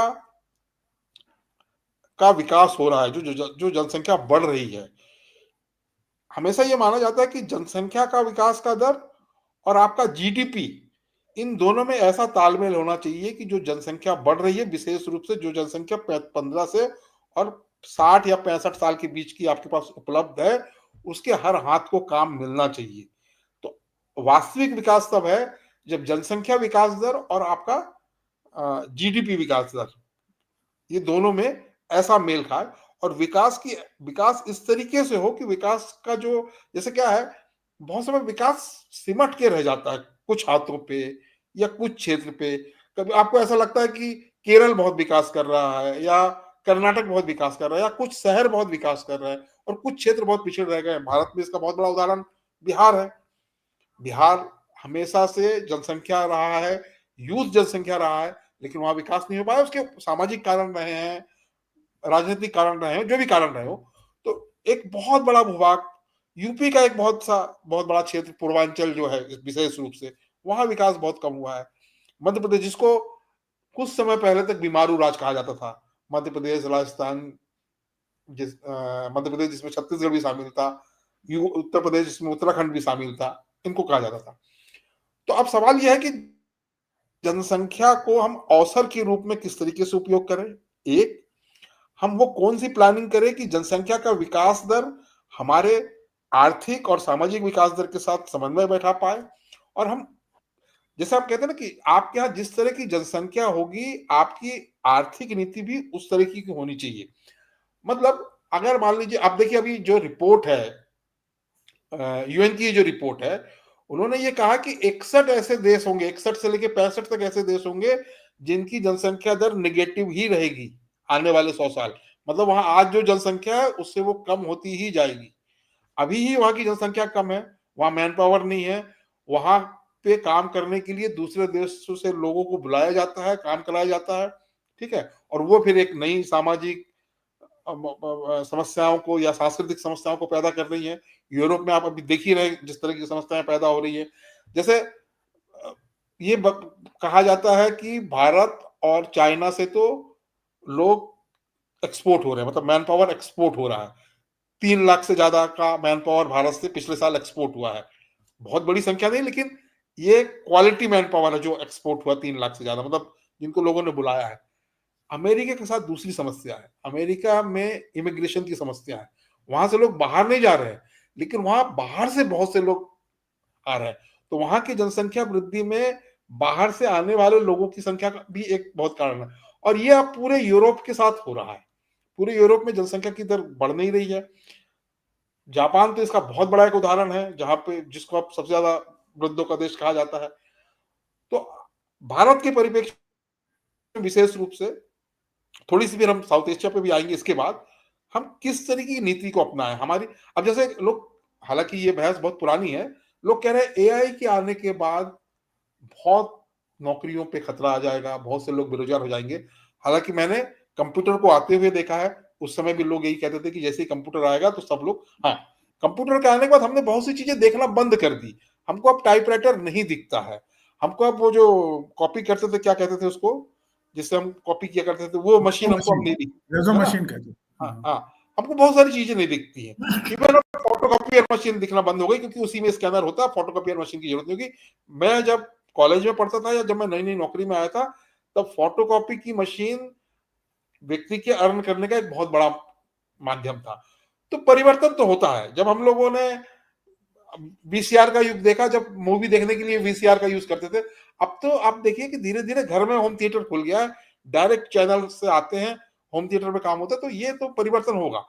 का विकास हो रहा है, जो जनसंख्या बढ़ रही है, हमेशा ये माना जाता है कि जनसंख्या का विकास का दर और आपका जीडीपी, इन दोनों में ऐसा तालमेल होना चाहिए कि जो जनसंख्या बढ़ रही है, विशेष रूप से जो जनसंख्या 15 से और 60 या 65 साल के बीच की आपके पास उपलब्ध है, उसके हर हाथ को काम मिलना चाहिए। तो वास्तविक विकास तब है जब जनसंख्या विकास दर और आपका जीडीपी विकास दर, ये दोनों में ऐसा मेल खाए, और विकास इस तरीके से हो कि विकास का जो, जैसे क्या है, बहुत समय विकास सिमट के रह जाता है कुछ हाथों पे या कुछ क्षेत्र पे। कभी आपको ऐसा लगता है कि केरल बहुत विकास कर रहा है, या कर्नाटक बहुत विकास कर रहा है, या कुछ शहर बहुत विकास कर रहा है, और कुछ क्षेत्र बहुत पिछड़ रह गए। भारत में इसका बहुत बड़ा उदाहरण बिहार है। बिहार हमेशा से जनसंख्या रहा है, यूथ जनसंख्या रहा है, लेकिन वहां विकास नहीं हो पाया। उसके सामाजिक कारण रहे हैं, राजनीतिक कारण रहे हो, जो भी कारण रहे हो। तो एक बहुत बड़ा भूभाग, यूपी का एक बहुत बड़ा क्षेत्र पूर्वांचल जो है, विशेष रूप से वहां विकास बहुत कम हुआ है। मध्य प्रदेश, जिसको कुछ समय पहले तक बीमारू राज कहा जाता था, मध्य प्रदेश, राजस्थान, मध्य प्रदेश जिसमें छत्तीसगढ़ भी शामिल था, उत्तर प्रदेश जिसमें उत्तराखंड भी शामिल था, इनको कहा जाता था। तो अब सवाल यह है कि जनसंख्या को हम अवसर के रूप में किस तरीके से उपयोग करें। एक, हम वो कौन सी प्लानिंग करें कि जनसंख्या का विकास दर हमारे आर्थिक और सामाजिक विकास दर के साथ समन्वय बैठा पाए, और हम, जैसे आप कहते हैं ना कि आपके यहाँ जिस तरह की जनसंख्या होगी, आपकी आर्थिक नीति भी उस तरीके की होनी चाहिए। मतलब अगर मान लीजिए, आप देखिए अभी जो रिपोर्ट है, यूएन की जो रिपोर्ट है, उन्होंने ये कहा कि 61 ऐसे देश होंगे, 61 से लेके 65 तक ऐसे देश होंगे जिनकी जनसंख्या दर निगेटिव ही रहेगी आने वाले 100 साल। मतलब वहां आज जो जनसंख्या है उससे वो कम होती ही जाएगी। अभी ही वहां की जनसंख्या कम है, वहां मैन पावर नहीं है, वहां पे काम करने के लिए दूसरे देशों से लोगों को बुलाया जाता है, काम कराया जाता है, ठीक है। और वो फिर एक नई सामाजिक समस्याओं को या सांस्कृतिक समस्याओं को पैदा कर रही है। यूरोप में आप अभी देख ही रहे जिस तरह की समस्याएं पैदा हो रही है। जैसे ये कहा जाता है कि भारत और चाइना से तो लोग एक्सपोर्ट हो रहे हैं, मतलब मैन पावर एक्सपोर्ट हो रहा है। 3 लाख से ज्यादा का मैन पावर भारत से पिछले साल एक्सपोर्ट हुआ है। बहुत बड़ी संख्या नहीं, लेकिन ये क्वालिटी मैन पावर है जो एक्सपोर्ट हुआ 3 लाख से ज्यादा, मतलब जिनको लोगों ने बुलाया है। अमेरिका के साथ दूसरी समस्या है। अमेरिका में इमिग्रेशन की समस्या है। वहां से लोग बाहर नहीं जा रहे हैं, लेकिन वहां बाहर से बहुत से लोग आ रहे हैं। तो वहां की जनसंख्या वृद्धि में बाहर से आने वाले लोगों की संख्या का भी एक बहुत कारण है। और ये अब पूरे यूरोप के साथ हो रहा है। पूरे यूरोप में जनसंख्या की दर बढ़ नहीं रही है। जापान तो इसका बहुत बड़ा एक उदाहरण है, जहां पे जिसको अब सबसे ज्यादा वृद्धों का देश कहा जाता है। तो भारत के परिप्रेक्ष्य में विशेष रूप से, थोड़ी सी फिर हम साउथ एशिया पे भी आएंगे इसके बाद, हम किस तरीके की नीति को अपनाएं। हमारी अब जैसे लोग, हालांकि ये बहस बहुत पुरानी है, लोग कह रहे हैं एआई के आने के बाद बहुत नौकरियों पे खतरा आ जाएगा, बहुत से लोग बेरोजगार हो जाएंगे। हालांकि मैंने कंप्यूटर को आते हुए देखा है, उस समय भी लोग यही कहते थे कि जैसे ही कंप्यूटर आएगा तो सब लोग, हाँ, कंप्यूटर के आने के बाद हमने बहुत सी चीजें देखना बंद कर दी। हमको अब टाइपराइटर नहीं दिखता है। हमको अब वो जो कॉपी करते थे, क्या कहते थे उसको, जिससे हम कॉपी किया करते थे, वो मशीन हमको अब नहीं दिखती रेजो है ना। मशीन कहते हाँ हैं। हाँ, हमको बहुत सारी चीजें नहीं दिखती हैं। इवन फोटोकॉपियर मशीन दिखना बंद हो गई, क्योंकि उसी में स्कैनर होता है, फोटोकॉपियर मशीन की जरूरत नहीं होगी। मैं जब कॉलेज में पढ़ता था या जब मैं नई नई नौकरी में आया था, तब फोटोकॉपी की मशीन व्यक्ति के अर्न करने का एक बहुत बड़ा माध्यम था। तो परिवर्तन तो होता है। जब हम लोगों ने वीसीआर का युग देखा, जब मूवी देखने के लिए वीसीआर का यूज करते थे, अब तो आप देखिए कि धीरे धीरे घर में होम थिएटर खुल गया है, डायरेक्ट चैनल से आते हैं, होम थिएटर में काम होता है। तो ये तो परिवर्तन होगा।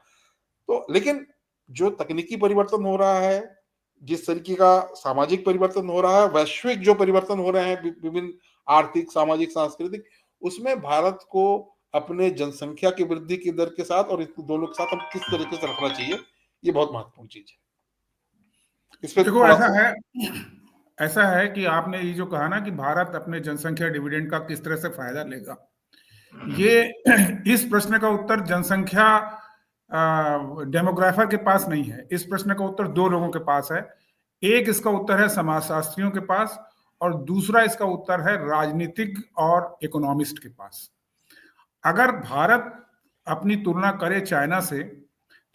तो लेकिन जो तकनीकी परिवर्तन हो रहा है, जिस तरीके का सामाजिक परिवर्तन हो रहा है, वैश्विक जो परिवर्तन हो रहे हैं विभिन्न आर्थिक, सामाजिक, सांस्कृतिक, उसमें भारत को अपने जनसंख्या की वृद्धि की दर के साथ और इन दोनों के साथ हम किस तरीके से रखना चाहिए, ये बहुत महत्वपूर्ण चीज है। इस पे देखो थोड़ा सा ऐसा है कि आपने ये जो कहा ना कि भारत अपने जनसंख्या डिविडेंड का किस तरह से फायदा लेगा, ये इस प्रश्न का उत्तर जनसंख्या डेमोग्राफर के पास नहीं है। इस प्रश्न का उत्तर दो लोगों के पास है। एक इसका उत्तर है समाजशास्त्रियों के पास, और दूसरा इसका उत्तर है राजनीतिक और इकोनॉमिस्ट के पास। अगर भारत अपनी तुलना करे चाइना से,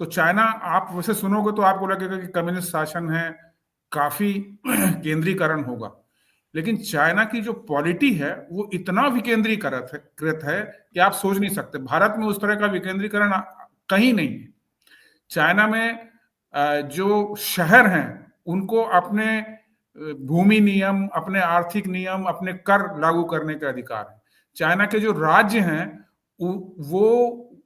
तो चाइना, आप वैसे सुनोगे तो आपको लगेगा कि कम्युनिस्ट शासन है, काफी केंद्रीकरण होगा, लेकिन चाइना की जो पॉलिटी है वो इतना विकेंद्रीकृत है कि आप सोच नहीं सकते। भारत में उस तरह का विकेंद्रीकरण कहीं नहीं है। चाइना में जो शहर हैं उनको अपने भूमि नियम, अपने आर्थिक नियम, अपने कर लागू करने का अधिकार है। चाइना के जो राज्य हैं वो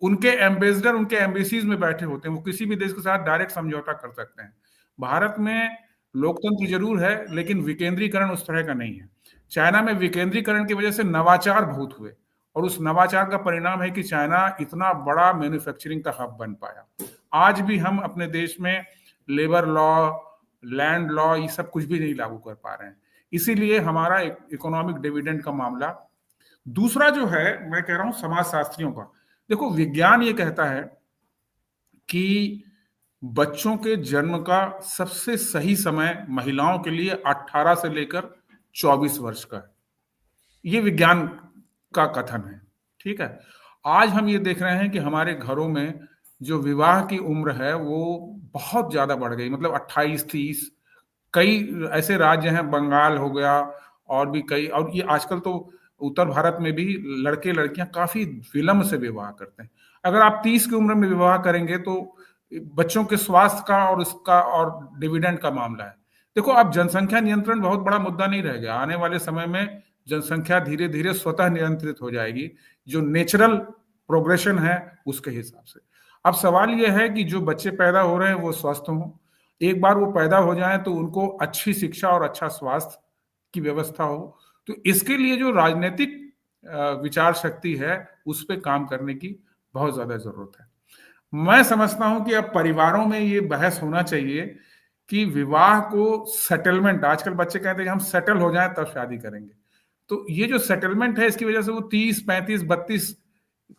उनके एम्बेसडर उनके एम्बेसीज में बैठे होते हैं, वो किसी भी देश के साथ डायरेक्ट समझौता कर सकते हैं। भारत में लोकतंत्र जरूर है, लेकिन विकेंद्रीकरण उस तरह का नहीं है। चाइना में विकेंद्रीकरण की वजह से नवाचार बहुत हुए, और उस नवाचार का परिणाम है कि चाइना इतना बड़ा मैन्युफैक्चरिंग का हब बन पाया। आज भी हम अपने देश में लेबर लॉ, लैंड लॉ, ये सब कुछ भी नहीं लागू कर पा रहे हैं। इसीलिए हमारा इकोनॉमिक डिविडेंड का मामला। दूसरा जो है, मैं कह रहा हूं समाजशास्त्रियों का। देखो, विज्ञान ये कहता है कि बच्चों के जन्म का सबसे सही समय महिलाओं के लिए 18 से लेकर 24 वर्ष का है। ये विज्ञान का कथन है, ठीक है। आज हम ये देख रहे हैं कि हमारे घरों में जो विवाह की उम्र है वो बहुत ज्यादा बढ़ गई, मतलब 28-30। कई ऐसे राज्य हैं, बंगाल हो गया और भी कई, और ये आजकल तो उत्तर भारत में भी लड़के लड़कियां काफी विलंब से विवाह करते हैं। अगर आप 30 की उम्र में विवाह करेंगे तो बच्चों के स्वास्थ्य का और उसका और डिविडेंड का मामला है। देखो, अब जनसंख्या नियंत्रण बहुत बड़ा मुद्दा नहीं रह गया। आने वाले समय में जनसंख्या धीरे धीरे स्वतः नियंत्रित हो जाएगी, जो नेचुरल प्रोग्रेशन है उसके हिसाब से। अब सवाल यह है कि जो बच्चे पैदा हो रहे हैं वो स्वस्थ हों। एक बार वो पैदा हो जाए तो उनको अच्छी शिक्षा और अच्छा स्वास्थ्य की व्यवस्था हो। तो इसके लिए जो राजनीतिक विचार शक्ति है उस पर काम करने की बहुत ज्यादा जरूरत है। मैं समझता हूं कि अब परिवारों में ये बहस होना चाहिए कि विवाह को सेटलमेंट, आजकल बच्चे कहते हैं कि हम सेटल हो जाएं तब शादी करेंगे। तो ये जो सेटलमेंट है इसकी वजह से वो 30, 35, 32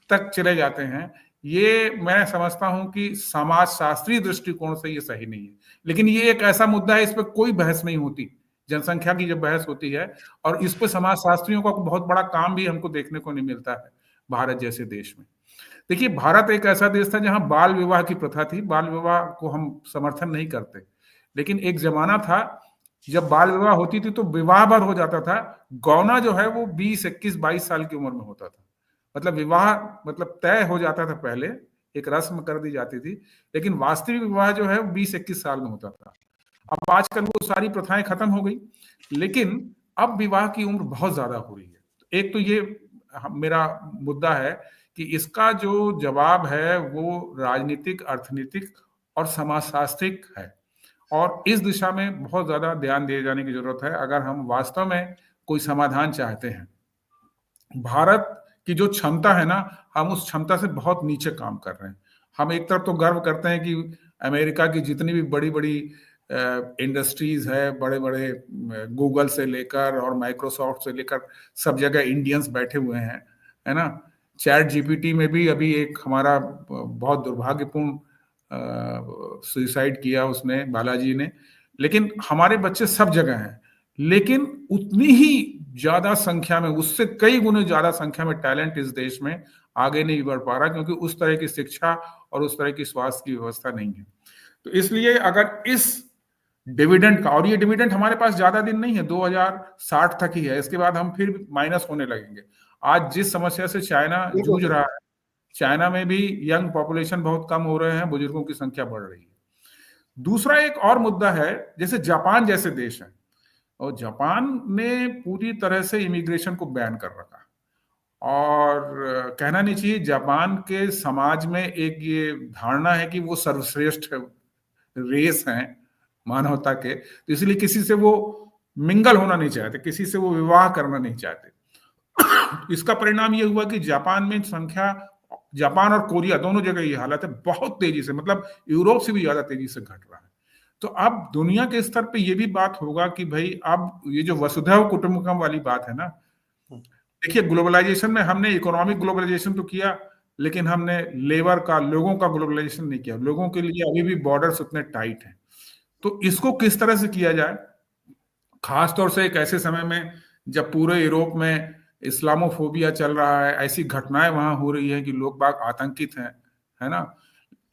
तक चले जाते हैं। ये मैं समझता हूं कि समाजशास्त्रीय दृष्टिकोण से ये सही नहीं है। लेकिन ये एक ऐसा मुद्दा है, इस पर कोई बहस नहीं होती। जनसंख्या की जब बहस होती है, और इस पर समाजशास्त्रियों का बहुत बड़ा काम भी हमको देखने को नहीं मिलता है भारत जैसे देश में। देखिए, भारत एक ऐसा देश था जहां बाल विवाह की प्रथा थी। बाल विवाह को हम समर्थन नहीं करते, लेकिन एक जमाना था जब बाल विवाह होती थी तो विवाह भर हो जाता था। गौना जो है वो 20, 21, 22 साल की उम्र में होता था। मतलब विवाह मतलब तय हो जाता था पहले, एक रस्म कर दी जाती थी, लेकिन वास्तविक विवाह जो है वो 20-21 साल में होता था। अब आजकल वो सारी प्रथाएं खत्म हो गई, लेकिन अब विवाह की उम्र बहुत ज्यादा हो रही है। एक तो ये मेरा मुद्दा है कि इसका जो जवाब है वो राजनीतिक, अर्थनीतिक और समाजशास्त्रिक है, और इस दिशा में बहुत ज्यादा ध्यान दिए जाने की जरूरत है अगर हम वास्तव में कोई समाधान चाहते हैं। भारत की जो क्षमता है ना, हम उस क्षमता से बहुत नीचे काम कर रहे हैं। हम एक तरफ तो गर्व करते हैं कि अमेरिका की जितनी भी बड़ी बड़ी इंडस्ट्रीज है, बड़े बड़े गूगल से लेकर और माइक्रोसॉफ्ट से लेकर सब जगह इंडियंस बैठे हुए हैं, है ना। चैट जीपीटी में भी अभी एक हमारा बहुत दुर्भाग्यपूर्ण सुसाइड किया उसने, बालाजी ने। लेकिन हमारे बच्चे सब जगह हैं, लेकिन उतनी ही ज्यादा संख्या में, उससे कई गुने ज्यादा संख्या में टैलेंट इस देश में आगे नहीं बढ़ पा रहा, क्योंकि उस तरह की शिक्षा और उस तरह की स्वास्थ्य की व्यवस्था नहीं है। तो इसलिए अगर इस डिविडेंड का, और ये डिविडेंड हमारे पास ज्यादा दिन नहीं है, 2060 तक ही है, इसके बाद हम फिर माइनस होने लगेंगे। आज जिस समस्या से चाइना बिल्कुल जूझ रहा है, चाइना में भी यंग पॉपुलेशन बहुत कम हो रहे हैं, बुजुर्गों की संख्या बढ़ रही है। दूसरा एक और मुद्दा है, जैसे जापान जैसे देश है, और जापान ने पूरी तरह से इमिग्रेशन को बैन कर रखा। और कहना नहीं चाहिए, जापान के समाज में एक ये धारणा है कि वो सर्वश्रेष्ठ रेस हैं मानवता के, तो इसलिए किसी से वो मिंगल होना नहीं चाहते, किसी से वो विवाह करना नहीं चाहते। इसका परिणाम ये हुआ कि जापान में संख्या, जापान और कोरिया दोनों जगह ये हालत है, बहुत तेजी से, मतलब यूरोप से भी ज्यादा तेजी से घट रहा है। तो अब दुनिया के स्तर पे ये भी बात होगा कि भाई अब ये जो वसुधैव कुटुंबकम वाली बात है ना, देखिए ग्लोबलाइजेशन में हमने इकोनॉमिक ग्लोबलाइजेशन तो किया, लेकिन हमने लेबर का, लोगों का ग्लोबलाइजेशन नहीं किया। लोगों के लिए अभी भी बॉर्डर्स उतने टाइट हैं। तो इसको किस तरह से किया जाए, खासतौर से एक ऐसे समय में जब पूरे यूरोप में इस्लामोफोबिया चल रहा है, ऐसी घटनाएं वहां हो रही है कि लोग बाग आतंकित हैं, है ना।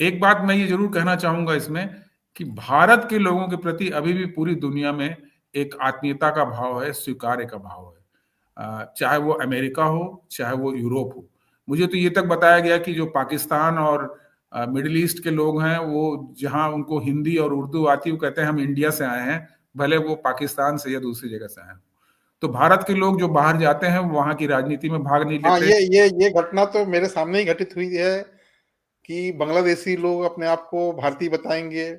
एक बात मैं ये जरूर कहना चाहूंगा इसमें कि भारत के लोगों के प्रति अभी भी पूरी दुनिया में एक आत्मीयता का भाव है, स्वीकार्य का भाव है, चाहे वो अमेरिका हो, चाहे वो यूरोप हो। मुझे तो ये तक बताया गया कि जो पाकिस्तान और मिडिल ईस्ट के लोग हैं, वो जहां उनको हिंदी और उर्दू आती है, वो कहते हैं हम इंडिया से आए हैं, भले वो पाकिस्तान से या दूसरी जगह से आए हैं। तो भारत के लोग जो बाहर जाते हैं, वहां की राजनीति में भाग नहीं हाँ, लेते। ये घटना तो मेरे सामने ही घटित हुई है कि बांग्लादेशी लोग अपने आप को भारतीय बताएंगे।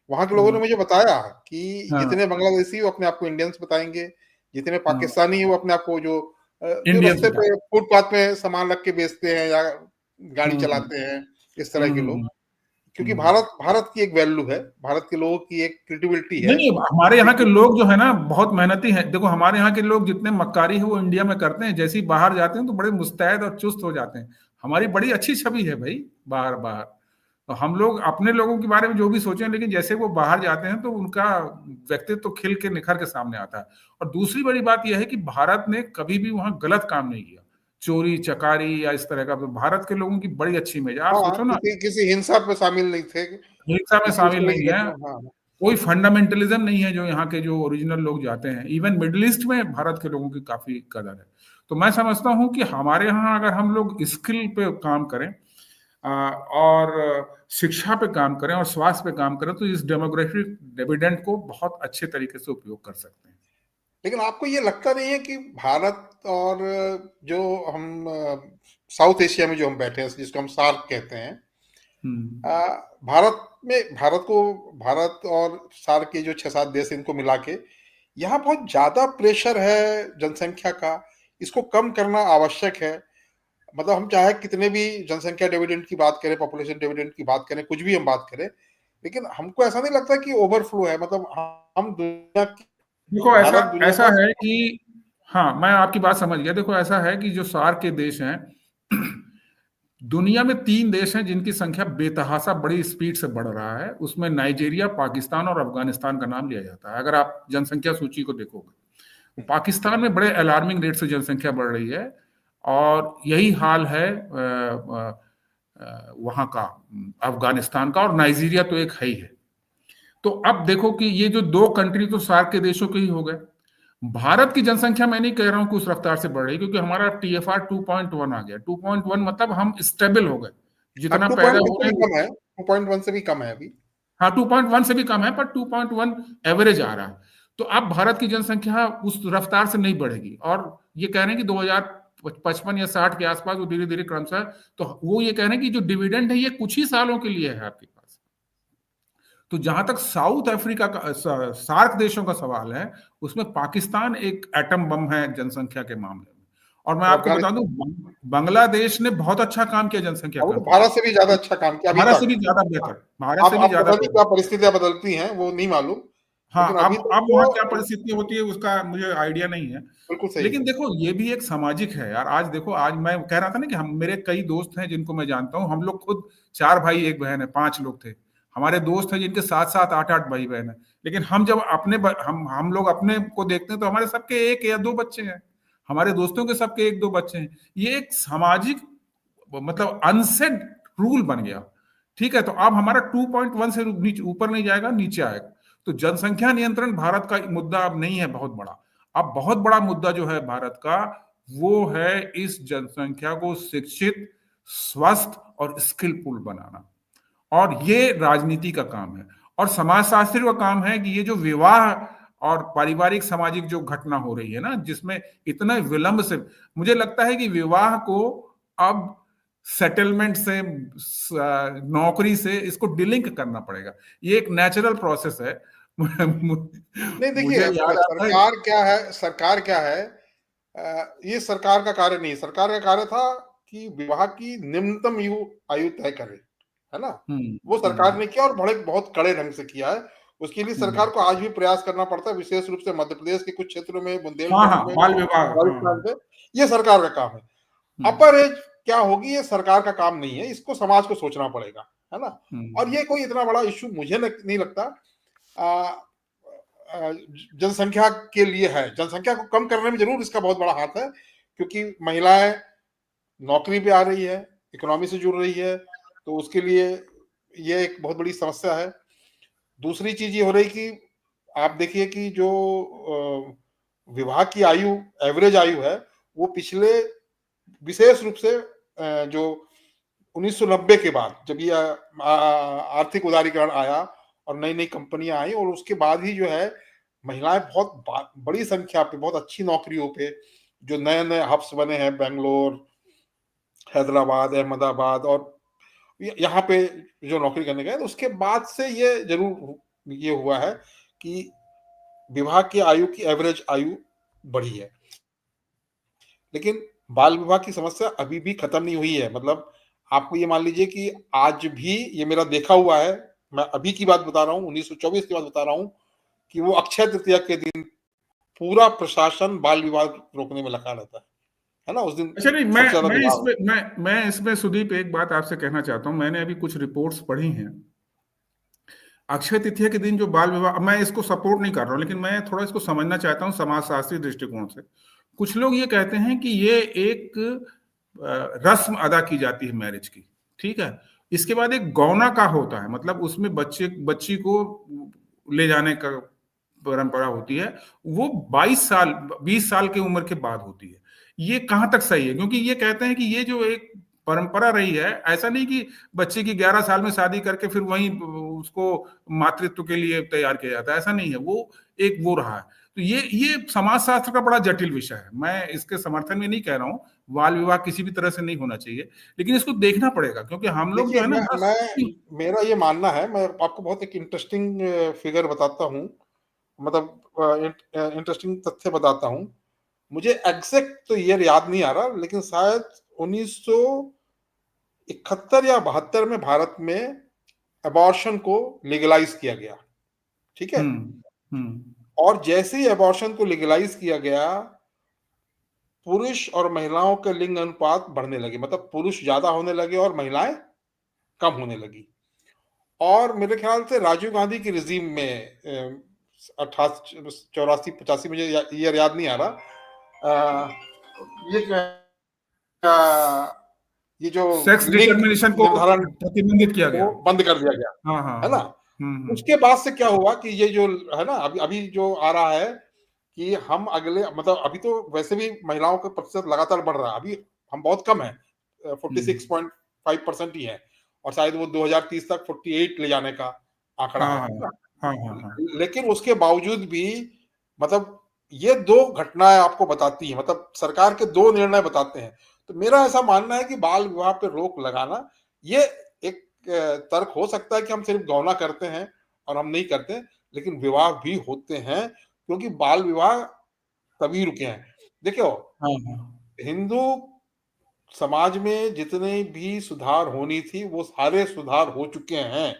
वहां के लोगों ने मुझे बताया कि हाँ, जितने बांग्लादेशी वो अपने आप को इंडियंस बताएंगे, जितने हाँ, पाकिस्तानी वो अपने आप को जो इंडियंस रास्ते बता। पे फुटपाथ में सामान रख के बेचते हैं या गाड़ी हम्म, चलाते हैं, इस तरह के लोग। हम्म, क्योंकि हम्म। भारत भारत की एक वैल्यू है, भारत के लोगों की एक क्रेडिबिलिटी नहीं है। नहीं, हमारे यहाँ के लेकिन लोग जो है ना बहुत मेहनती हैं। देखो हमारे यहाँ के लोग जितने मक्कारी है वो इंडिया में करते हैं, जैसे ही बाहर जाते हैं तो बड़े मुस्तैद और चुस्त हो जाते हैं। हमारी बड़ी अच्छी छवि है भाई बाहर बाहर। तो हम लोग अपने लोगों के बारे में जो भी सोचें, लेकिन जैसे वो बाहर जाते हैं तो उनका व्यक्तित्व तो खिल के निखर के सामने आता है। और दूसरी बड़ी बात यह है कि भारत ने कभी भी वहां गलत काम नहीं किया, चोरी चकारी या इस तरह का। तो भारत के लोगों की बड़ी अच्छी इमेज है, आप हाँ, सोचो ना, किसी हिंसा पे शामिल नहीं थे, हिंसा में किसी इस शामिल तरह नहीं की है, घटना। हाँ, कोई फंडामेंटलिज्म नहीं है। जो यहाँ के जो ओरिजिनल लोग जाते हैं, इवन मिडिल ईस्ट में भारत के लोगों की काफी कदर है। तो मैं समझता हूँ कि हमारे यहाँ अगर हम लोग स्किल पे काम करें, और शिक्षा पे काम करें और स्वास्थ्य पे काम करें, तो इस डेमोग्राफिक डिविडेंड को बहुत अच्छे तरीके से उपयोग कर सकते हैं। लेकिन आपको ये लगता नहीं है कि भारत और जो हम साउथ एशिया में जो हम बैठे हैं, जिसको हम सार्क कहते हैं, हम्म, भारत और सार्क के जो 6-7 देश हैं, इनको मिला के यहाँ बहुत ज्यादा प्रेशर है जनसंख्या का। इसको कम करना आवश्यक है। मतलब हम चाहे कितने भी जनसंख्या डिविडेंड की बात करें, पॉपुलेशन डिविडेंड की बात करें, कुछ भी हम बात करें, लेकिन हमको ऐसा नहीं लगता कि ओवरफ्लो है। मतलब हम दुनिया की, देखो ऐसा भारत दुनिया ऐसा का। है कि, हाँ मैं आपकी बात समझ गया। देखो ऐसा है कि जो सार्क के देश हैं, दुनिया में 3 देश हैं जिनकी संख्या बेतहाशा बड़ी स्पीड से बढ़ रहा है। उसमें नाइजीरिया, पाकिस्तान और अफगानिस्तान का नाम लिया जाता है। अगर आप जनसंख्या सूची को देखोगे, पाकिस्तान में बड़े अलार्मिंग रेट से जनसंख्या बढ़ रही है, और यही हाल है वहां का, अफगानिस्तान का, और नाइजीरिया तो एक है ही है। तो अब देखो कि ये जो 2 कंट्री तो सार्क के देशों के ही हो गए। भारत की जनसंख्या मैं नहीं कह रहा हूं कि उस रफ्तार से बढ़ रही, क्योंकि हमारा TFR 2.1 आ गया। 2.1 मतलब हम स्टेबल हो गए, हाँ, जितना पैदा 2.1 हो से रहे भी हैं। कम है, 2.1 से भी कम है अभी। हाँ, 2.1 से भी कम है, पर 2.1 एवरेज आ रहा है। तो अब भारत की जनसंख्या उस रफ्तार से नहीं बढ़ेगी, और ये कह रहे हैं कि 2055 या 60 के आसपास वो धीरे धीरे क्रमशः, तो वो ये कह रहे हैं कि जो डिविडेंड है ये कुछ ही सालों के लिए है आपके पास। तो जहां तक साउथ अफ्रीका का, सार्क देशों का सवाल है, उसमें पाकिस्तान एक एटम बम है जनसंख्या के मामले में। और मैं और आपको बता अफगानिस्तान, दूं, बांग्लादेश ने बहुत अच्छा काम किया जनसंख्या वो तो कंट्रोल भारत में। से भी ज्यादा अच्छा काम किया अभी भारत से तक। भी ज्यादा बेहतर, भारत से भी अब ज्यादा पता नहीं बेहतर। क्या परिस्थितियां बदलती हैं, वो नहीं मालूम, हाँ, लेकिन अभी तक अब वहाँ क्या तो परिस्थिति होती है उसका मुझे आइडिया नहीं है। बिल्कुल सही लेकिन है। देखो, ये भी एक सामाजिक है यार। आज देखो, आज मैं कह रहा था ना कि हम, मेरे कई दोस्त हैं जिनको मैं जानता हूँ, हम लोग खुद 4 भाई 1 बहन है, 5 लोग थे। हमारे दोस्त हैं जिनके 7-7 8-8 भाई बहन है। लेकिन हम जब हम लोग अपने को देखते हैं तो हमारे सबके 1 या 2 बच्चे हैं। हमारे दोस्तों के सबके 1-2 बच्चे हैं। ये एक सामाजिक, मतलब अनसेड रूल बन गया। ठीक है, तो अब हमारा 2.1 से नीचे, ऊपर नहीं जाएगा, नीचे आएगा। तो जनसंख्या नियंत्रण भारत का मुद्दा अब नहीं है बहुत बड़ा। अब बहुत बड़ा मुद्दा जो है भारत का, वो है इस जनसंख्या को शिक्षित, स्वस्थ और स्किलफुल बनाना। और ये राजनीति का काम है, और समाजशास्त्री का काम है कि ये जो विवाह और पारिवारिक सामाजिक जो घटना हो रही है ना, जिसमें इतना विलंब से, मुझे लगता है कि विवाह को अब सेटलमेंट से, नौकरी से इसको डिलिंक करना पड़ेगा। ये एक नेचुरल प्रोसेस है। नहीं देखिए, मुझे याद आता है। सरकार क्या है, ये सरकार का कार्य नहीं, सरकार का कार्य था कि विवाह की निम्नतम आयु तय करे, है ना। हम्म। वो सरकार ने किया, और बड़े बहुत कड़े ढंग से किया है। उसके लिए सरकार हम्म। को आज भी प्रयास करना पड़ता है, विशेष रूप से मध्य प्रदेश के कुछ क्षेत्रों में, हाँ बुंदेलखंड हाँ, में, बाल विवाह, राजस्थान हाँ। में। ये सरकार का काम है। हम्म। अपर एज क्या होगी, ये सरकार का काम नहीं है, इसको समाज को सोचना पड़ेगा, है ना। और हम्म। ये कोई इतना बड़ा इश्यू मुझे नहीं लगता। जनसंख्या के लिए है, जनसंख्या को कम करने में जरूर इसका बहुत बड़ा हाथ है, क्योंकि महिलाएं नौकरी पे आ रही है, इकोनॉमी से जुड़ रही है, तो उसके लिए ये एक बहुत बड़ी समस्या है। दूसरी चीज ये हो रही कि आप देखिए कि जो विवाह की आयु, एवरेज आयु है, वो पिछले, विशेष रूप से जो 1990 के बाद, जब ये आर्थिक उदारीकरण आया और नई नई कंपनियां आई, और उसके बाद ही जो है महिलाएं बहुत बड़ी संख्या पे, बहुत अच्छी नौकरियों पे, जो नए नए हब्स बने हैं, बेंगलोर, हैदराबाद, अहमदाबाद, और यहाँ पे जो नौकरी करने गए, तो उसके बाद से ये जरूर ये हुआ है कि विवाह की आयु की एवरेज आयु बढ़ी है। लेकिन बाल विवाह की समस्या अभी भी खत्म नहीं हुई है। मतलब आपको ये मान लीजिए कि आज भी, ये मेरा देखा हुआ है, मैं अभी की बात बता रहा हूँ, 1924 की बात बता रहा हूँ, कि वो अक्षय तृतीया के दिन पूरा प्रशासन बाल विवाह रोकने में लगा रहता है ना। उस दिन अच्छा, नहीं, सबसे ज्यादा मैं विवाह इसमें होता मैं इसमें सुदीप एक बात आपसे कहना चाहता हूँ। मैंने अभी कुछ रिपोर्ट्स पढ़ी हैं। अक्षय तृतीया के दिन जो बाल विवाह, मैं इसको सपोर्ट नहीं कर रहा हूँ, लेकिन मैं थोड़ा इसको समझना चाहता हूँ समाजशास्त्री दृष्टिकोण से। कुछ लोग ये कहते हैं कि ये एक रस्म अदा की जाती है मैरिज की, ठीक है। इसके बाद एक गौना का होता है, मतलब उसमें बच्ची को ले जाने का परंपरा होती है। वो 20 साल की उम्र के बाद होती है। ये कहाँ तक सही है? क्योंकि ये कहते हैं कि ये जो एक परंपरा रही है, ऐसा नहीं कि बच्चे की 11 साल में शादी करके फिर वहीं उसको मातृत्व के लिए तैयार किया जाता है, ऐसा नहीं है। वो एक वो रहा है। तो ये समाजशास्त्र का बड़ा जटिल विषय है। मैं इसके समर्थन में नहीं कह रहा हूँ, बाल विवाह किसी भी तरह से नहीं होना चाहिए, लेकिन इसको देखना पड़ेगा, क्योंकि हम लोग जो देखिए, है ना बड़ा मेरा ये मानना है, मैं आपको बहुत एक इंटरेस्टिंग फिगर बताता हूँ, मतलब इंटरेस्टिंग तथ्य बताता हूँ। मुझे एग्जैक्ट तो ईयर याद नहीं आ रहा, लेकिन शायद 1971 या 72 में भारत में अबॉर्शन को लीगलाइज किया गया, ठीक है। हम्म। हम्म। और जैसे ही अबॉर्शन को लीगलाइज किया गया, पुरुष और महिलाओं के लिंग अनुपात बढ़ने लगे, मतलब पुरुष ज्यादा होने लगे और महिलाएं कम होने लगी। और मेरे ख्याल से राजीव गांधी की रिजीम में 88 84 85, मुझे ईयर याद नहीं आ रहा, ये जो है, ये जो सेक्स लिंग डिटर्मिनेशन को निर्धारण प्रतिबंधित किया को गया। बंद कर दिया गया, हाँ हाँ है ना। हाँ। उसके बाद से क्या हुआ कि ये जो है ना, अभी अभी जो आ रहा है कि हम अगले मतलब अभी तो वैसे भी महिलाओं का प्रतिशत लगातार बढ़ रहा है, अभी हम बहुत कम है, 46.5% ही है, और शायद वो 2030 तक 48 ले जाने का आंकड़ा हाँ है हाँ ना? हाँ हाँ हाँ। लेकिन उसके बावजूद भी मतलब ये दो घटनाएं आपको बताती हैं, मतलब सरकार के दो निर्णय बताते हैं। तो मेरा ऐसा मानना है कि बाल विवाह पे रोक लगाना ये एक तर्क हो सकता है कि हम सिर्फ गौना करते हैं और हम नहीं करते, लेकिन विवाह भी होते हैं, क्योंकि बाल विवाह तभी रुके हैं। देखियो, हाँ हाँ। हिंदू समाज में जितने भी सुधार होनी थी वो सारे सुधार हो चुके हैं,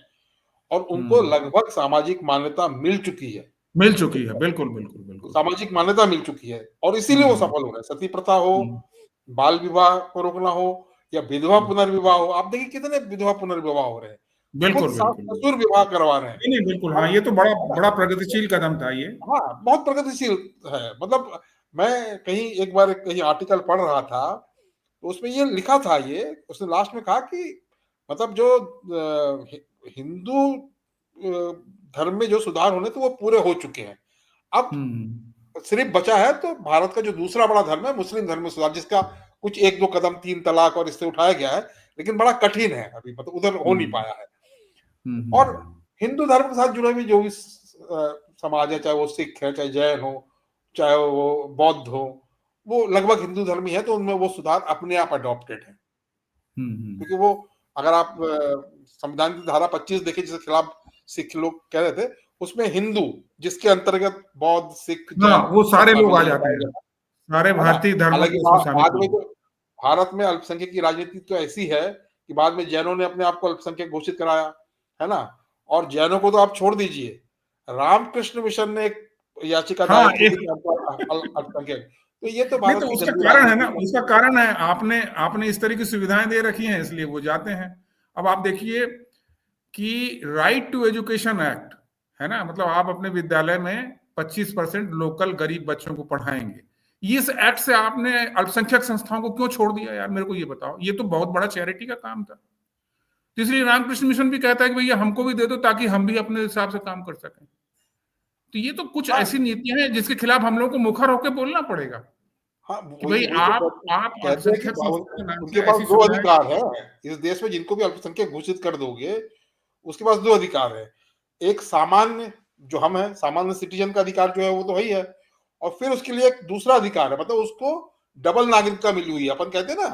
और उनको हम्म। लगभग सामाजिक मान्यता मिल चुकी है। मिल चुकी है, बिल्कुल बिल्कुल बिल्कुल। सामाजिक मान्यता मिल चुकी है, और इसीलिए वो हम्म सफल हो रहे हैं। सती प्रथा हो, हम्म बाल विवाह को रोकना हो, या विधवा हम्म। पुनर्विवाह हो, आप देखिए कितने विधवा पुनर्विवाह हो रहे हैं, खुद बिल्कुल सास बिल्कुल बिल्कुल। ससुर विवाह करवा रहे हैं। नहीं नहीं बिल्कुल, हाँ और ये तो बड़ा है ना? बड़ा प्रगतिशील कदम था ये। हाँ, बहुत प्रगतिशील है। मतलब मैं कहीं एक बार कहीं आर्टिकल पढ़ रहा था, तो उसमें ये लिखा था, ये उसने लास्ट में कहा कि मतलब जो हिंदू धर्म में जो सुधार होने थे वो पूरे हो चुके हैं। अब हम्म सिर्फ बचा है तो भारत का जो दूसरा बड़ा धर्म है, मुस्लिम धर्म में सुधार, जिसका कुछ एक दो कदम, 3 तलाक और इससे उठाया गया है, लेकिन बड़ा कठिन है अभी, मतलब उधर हो नहीं हम्म पाया है। और हम्म। हिंदू धर्म के साथ जुड़े हुए जो भी समाज है, चाहे वो सिख है, चाहे जैन हो, चाहे वो बौद्ध हो, वो लगभग हिंदू धर्म ही है, तो उनमें वो सुधार अपने आप अडॉप्टेड है। हम्म। क्योंकि वो, अगर आप संविधान की धारा 25 देखें, जिसके खिलाफ सिख लोग कह रहे थे, उसमें हिंदू, जिसके अंतर्गत बौद्ध, सिख, हाँ, जैन वो सब सारे लोग शामिल आ है, जाते हैं, सारे है ना? भारतीय धर्मों हालांकि को उसमें शामिल बाद में किया। तो भारत में अल्पसंख्यक की राजनीति तो ऐसी है कि बाद में जैनों ने अपने आप को अल्पसंख्यक घोषित कराया, है ना? और जैनों को तो आप छोड़ दीजिए, रामकृष्ण मिशन ने एक याचिका हाँ दायर की एक, थी कि हमको अल्पसंख्यक। तो ये तो नहीं भारत तो की उसका गंदी कारण है ना, राजनीति का। उसका कारण है आपने आपने इस तरह की सुविधाएं दे रखी हैं, इसलिए वो जाते हैं। अब आप देखिए कि राइट टू एजुकेशन एक्ट है ना, मतलब आप अपने विद्यालय में 25% लोकल गरीब बच्चों को पढ़ाएंगे, इस एक्ट से आपने अल्पसंख्यक संस्थाओं को क्यों छोड़ दिया यार, मेरे को ये बताओ। ये तो बहुत बड़ा चैरिटी का काम था। तो इसलिए रामकृष्ण मिशन भी कहता है कि भैया हमको भी दे दो, ताकि हम भी अपने हिसाब से काम कर सकें। तो ये तो कुछ हाँ, ऐसी नीतियां हैं जिसके खिलाफ हम लोग को मुखर होकर बोलना पड़ेगा हाँ, कि वही भाई वही तो आप कहते हैं कि अल्पसंख्यक संस्था के नाम उनके से पास ऐसी दो सुविधाएं। अधिकार है इस देश में, जिनको भी अल्पसंख्यक घोषित कर दोगे, उसके पास दो अधिकार है। एक सामान्य, जो हम है सामान्य सिटीजन का अधिकार जो है वो तो वही है, और फिर उसके लिए एक दूसरा अधिकार है, मतलब उसको डबल नागरिकता मिली हुई है। अपन कहते हैं ना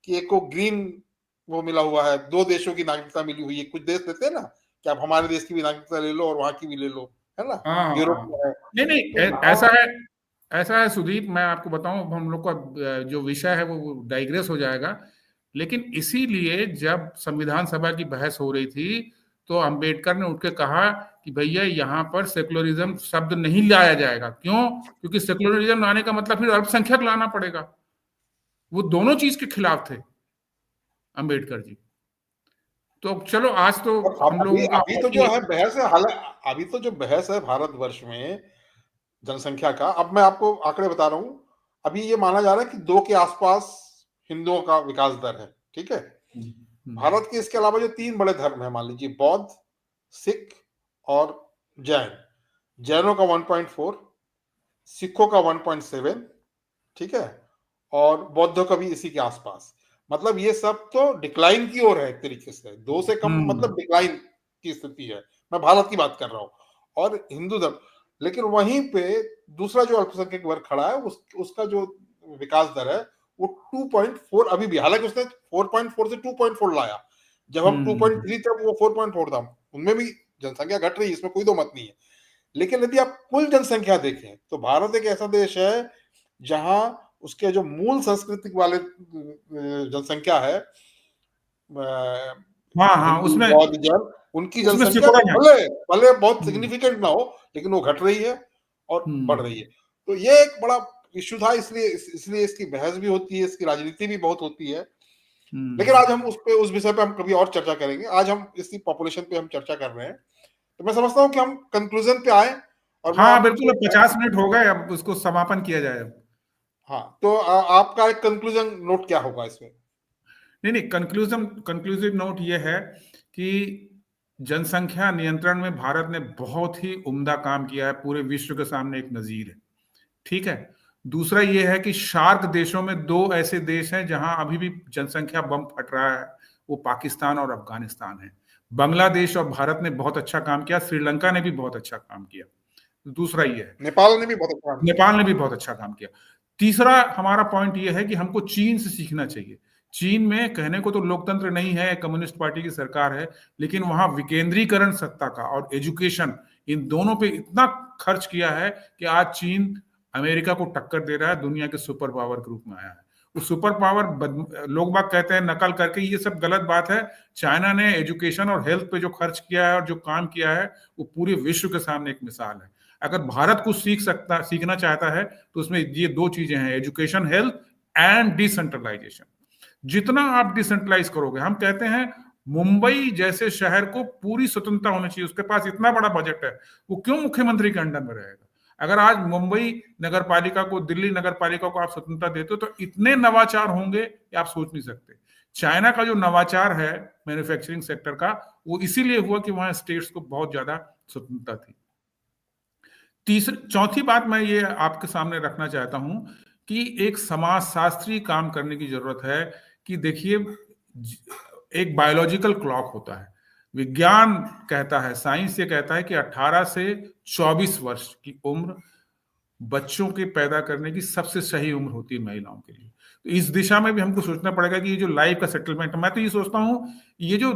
कि एक को ग्रीन वो मिला हुआ है, दो देशों की नागरिकता मिली हुई है। कुछ देश देते हैं ना कि आप हमारे देश की भी नागरिकता ले लो और वहां की भी ले लो, है ना? हाँ हाँ यूरोप में हाँ। है। नहीं नहीं तो यहाँ ऐसा है, ऐसा है सुदीप, मैं आपको बताऊं, अब हम लोग का जो विषय है वो डाइग्रेस हो जाएगा। लेकिन इसीलिए जब संविधान सभा की बहस हो रही थी, तो अंबेडकर ने उठ के कहा कि भैया यहाँ पर सेकुलरिज्म शब्द नहीं लाया जाएगा। क्यों? क्योंकि सेकुलरिज्म लाने का मतलब फिर अल्पसंख्यक लाना पड़ेगा। वो दोनों चीज के खिलाफ थे अंबेडकर जी। तो चलो आज तो और अब हम अभी लोगों का अभी तो जो आपसी। है बहस है, हालांकि अभी तो जो बहस है भारतवर्ष में जनसंख्या का, अब मैं आपको आंकड़े बता रहा हूँ। अभी ये माना जा रहा है कि 2 के आसपास हिंदुओं का विकास दर है, ठीक है? हम्म, हम्म, भारत के इसके अलावा जो 3 बड़े धर्म है, मान लीजिए बौद्ध, सिख और जैन। जैनों का 1.4, सिखों का 1.7, ठीक है? और बौद्धों का भी इसी के आसपास। मतलब ये सब तो डिक्लाइन की ओर है एक तरीके से, 2 से कम हम्म, मतलब डिक्लाइन की स्थिति है। मैं भारत की बात कर रहा हूँ, और हिंदू धर्म। लेकिन वहीं पे दूसरा जो अल्पसंख्यक वर्ग खड़ा है, उसका जो विकास दर है वो 2.4 अभी भी, हालांकि उसने 4.4 से 2.4 लाया। जब हम हम्म, 2.3 थे वो 4.4 था, उनमें भी जनसंख्या घट रही है, इसमें कोई दो मत नहीं है। लेकिन यदि आप कुल जनसंख्या देखें तो भारत एक ऐसा देश है जहां उसके जो मूल संस्कृति वाले जनसंख्या है, हाँ हाँ, हिंदू, उसमें बौद्ध, जैन, उनकी उसमें जनसंख्या सिकुड़न है। भले भले बहुत हम्म सिग्निफिकेंट ना हो, लेकिन वो घट रही है और बढ़ रही हम्म है। तो ये एक बड़ा इश्यू था, इसलिए इसलिए इसकी बहस भी होती है, इसकी राजनीति भी बहुत होती है। लेकिन हम्म। आज हम उस विषय पे हम कभी और चर्चा करेंगे। आज हम इसकी पॉपुलेशन पे हम चर्चा कर रहे हैं, तो मैं समझता हूँ कि हम कंक्लूजन पे आए। और मैं हाँ बिल्कुल, आपको, अब 50 मिनट हो गए, अब उसको समापन किया जाए अब। हाँ, तो आपका एक कंक्लूजन नोट क्या होगा इसमें? नहीं नहीं, कंक्लूसिव नोट ये है कि जनसंख्या नियंत्रण में भारत ने बहुत ही उम्दा काम किया है, पूरे विश्व के सामने एक नजीर है। ठीक है। दूसरा ये है कि शार्क देशों में दो ऐसे देश हैं जहां अभी भी जनसंख्या बम फट रहा है, वो पाकिस्तान और अफगानिस्तान है। बांग्लादेश और भारत ने बहुत अच्छा काम किया, श्रीलंका ने भी बहुत अच्छा काम किया। दूसरा ये है, नेपाल ने भी बहुत अच्छा किया। नेपाल ने भी बहुत अच्छा काम किया। तीसरा हमारा पॉइंट ये है कि हमको चीन से सीखना चाहिए। चीन में कहने को तो लोकतंत्र नहीं है, कम्युनिस्ट पार्टी की सरकार है, लेकिन वहां विकेंद्रीकरण सत्ता का और एजुकेशन, इन दोनों पे इतना खर्च किया है कि आज चीन अमेरिका को टक्कर दे रहा है, दुनिया के सुपर पावर के रूप में आया है। वो सुपर पावर लोग बाग कहते हैं नकल करके, ये सब गलत बात है। चाइना ने एजुकेशन और हेल्थ पे जो खर्च किया है और जो काम किया है, वो पूरे विश्व के सामने एक मिसाल है। अगर भारत कुछ सीखना चाहता है तो उसमें ये दो चीजें हैं, एजुकेशन, हेल्थ एंड डिसेंट्रलाइजेशन। जितना आप डिसेंट्रलाइज करोगे, हम कहते हैं मुंबई जैसे शहर को पूरी स्वतंत्रता होनी चाहिए, उसके पास इतना बड़ा बजट है, वो क्यों मुख्यमंत्री के अंडर में रहेगा? अगर आज मुंबई नगर पालिका को, दिल्ली नगर पालिका को आप स्वतंत्रता देते हो तो इतने नवाचार होंगे कि आप सोच नहीं सकते। चाइना का जो नवाचार है मैन्युफैक्चरिंग सेक्टर का, वो इसीलिए हुआ कि वहां स्टेट्स को बहुत ज्यादा स्वतंत्रता थी। चौथी बात मैं ये आपके सामने रखना चाहता हूं कि एक समाजशास्त्री काम करने की जरूरत है। कि देखिए, एक बायोलॉजिकल क्लॉक होता है, विज्ञान कहता है, साइंस ये कहता है कि 18 से 24 वर्ष की उम्र बच्चों के पैदा करने की सबसे सही उम्र होती है महिलाओं के लिए। तो इस दिशा में भी हमको सोचना पड़ेगा कि ये जो लाइफ का सेटलमेंट, मैं तो ये सोचता हूँ ये जो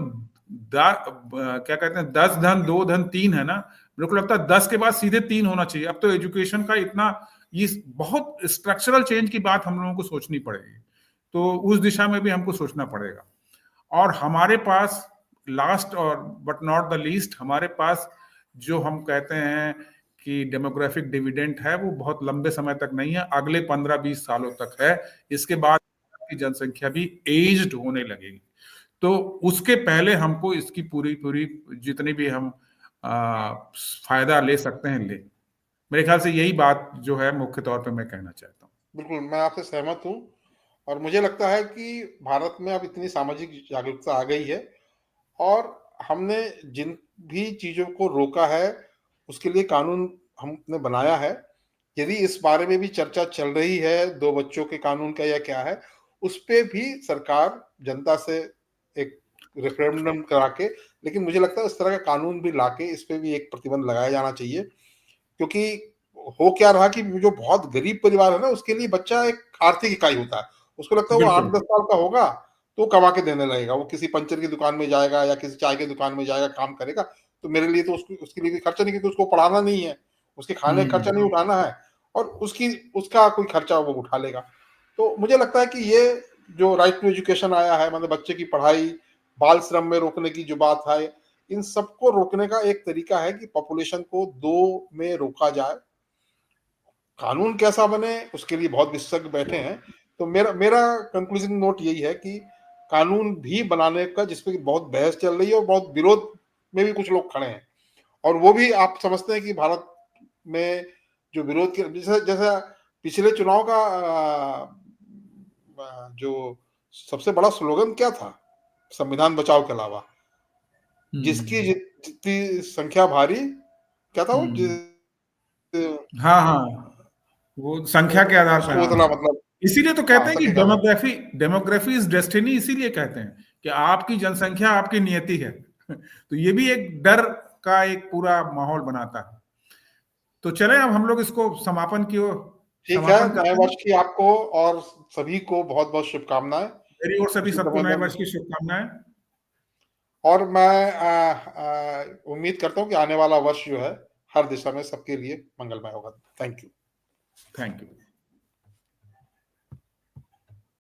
क्या कहते हैं 10 धन 2 धन 3 है ना, मेरे को लगता है 10 के बाद सीधे 3 होना चाहिए। अब तो एजुकेशन का इतना, ये बहुत स्ट्रक्चरल चेंज की बात हम लोगों को सोचनी पड़ेगी, तो उस दिशा में भी हमको सोचना पड़ेगा। और हमारे पास लास्ट और बट नॉट द लीस्ट, हमारे पास जो हम कहते हैं कि डेमोग्राफिक डिविडेंड है, वो बहुत लंबे समय तक नहीं है, अगले 15-20 सालों तक है। इसके बाद की जनसंख्या भी एज्ड होने लगेगी, तो उसके पहले हमको इसकी पूरी पूरी जितनी भी हम फायदा ले सकते हैं ले। मेरे ख्याल से यही बात जो है मुख्य तौर पे मैं कहना चाहता हूँ। बिल्कुल, मैं आपसे सहमत हूँ और मुझे लगता है कि भारत में अब इतनी सामाजिक जागरूकता आ गई है और हमने जिन भी चीज़ों को रोका है, उसके लिए कानून हमने बनाया है। यदि इस बारे में भी चर्चा चल रही है, 2 बच्चों के कानून का या क्या है, उस पे भी सरकार जनता से एक रेफरेंडम करा के, लेकिन मुझे लगता है इस तरह का कानून भी लाके इस पे भी एक प्रतिबंध लगाया जाना चाहिए। क्योंकि हो क्या रहा कि जो बहुत गरीब परिवार है ना, उसके लिए बच्चा एक आर्थिक इकाई होता है। उसको लगता है वो बिल्कुल 8-10 साल का होगा, तो कमा के देने लगेगा। वो किसी पंचर की दुकान में जाएगा या किसी चाय की दुकान में जाएगा, काम करेगा, तो मेरे लिए तो उसके लिए कोई खर्चा नहीं, क्योंकि उसको पढ़ाना नहीं है, उसके खाने का खर्चा नहीं उठाना है और उसका कोई खर्चा वो उठा लेगा। तो मुझे लगता है कि ये जो राइट टू एजुकेशन आया है, मतलब बच्चे की पढ़ाई, बाल श्रम में रोकने की जो बात है, इन सबको रोकने का एक तरीका है कि पॉपुलेशन को 2 में रोका जाए। कानून कैसा बने उसके लिए बहुत विशेषज्ञ बैठे हैं। तो मेरा मेरा कंक्लूजन नोट यही है कि कानून भी बनाने का, जिसपे बहुत बहस चल रही है और बहुत विरोध में भी कुछ लोग खड़े हैं, और वो भी आप समझते हैं कि भारत में जो विरोध के जैसे जैसा पिछले चुनाव का जो सबसे बड़ा स्लोगन क्या था संविधान बचाओ के अलावा, जिसकी जितनी संख्या भारी, क्या था वो हाँ हाँ, वो संख्या के आधार पर। उसको उतना मतलब, इसीलिए तो कहते हाँ हैं कि संख्या का था। डेमोग्राफी इज डेस्टिनी, इसीलिए कहते हैं कि आपकी जनसंख्या आपकी नियति है। तो ये भी एक डर का एक पूरा माहौल बनाता है। तो चले अब हम लोग इसको समापन की ओर ठीक है, समापन नए करते हैं। वर्ष की आपको और सभी को बहुत बहुत शुभकामनाएं। मेरी ओर से भी इसी सबको तरह नए मैं वर्ष की शुभकामनाएं। और मैं उम्मीद करता हूँ कि आने वाला वर्ष जो है हर दिशा में सबके लिए मंगलमय होगा। Thank you. Thank you.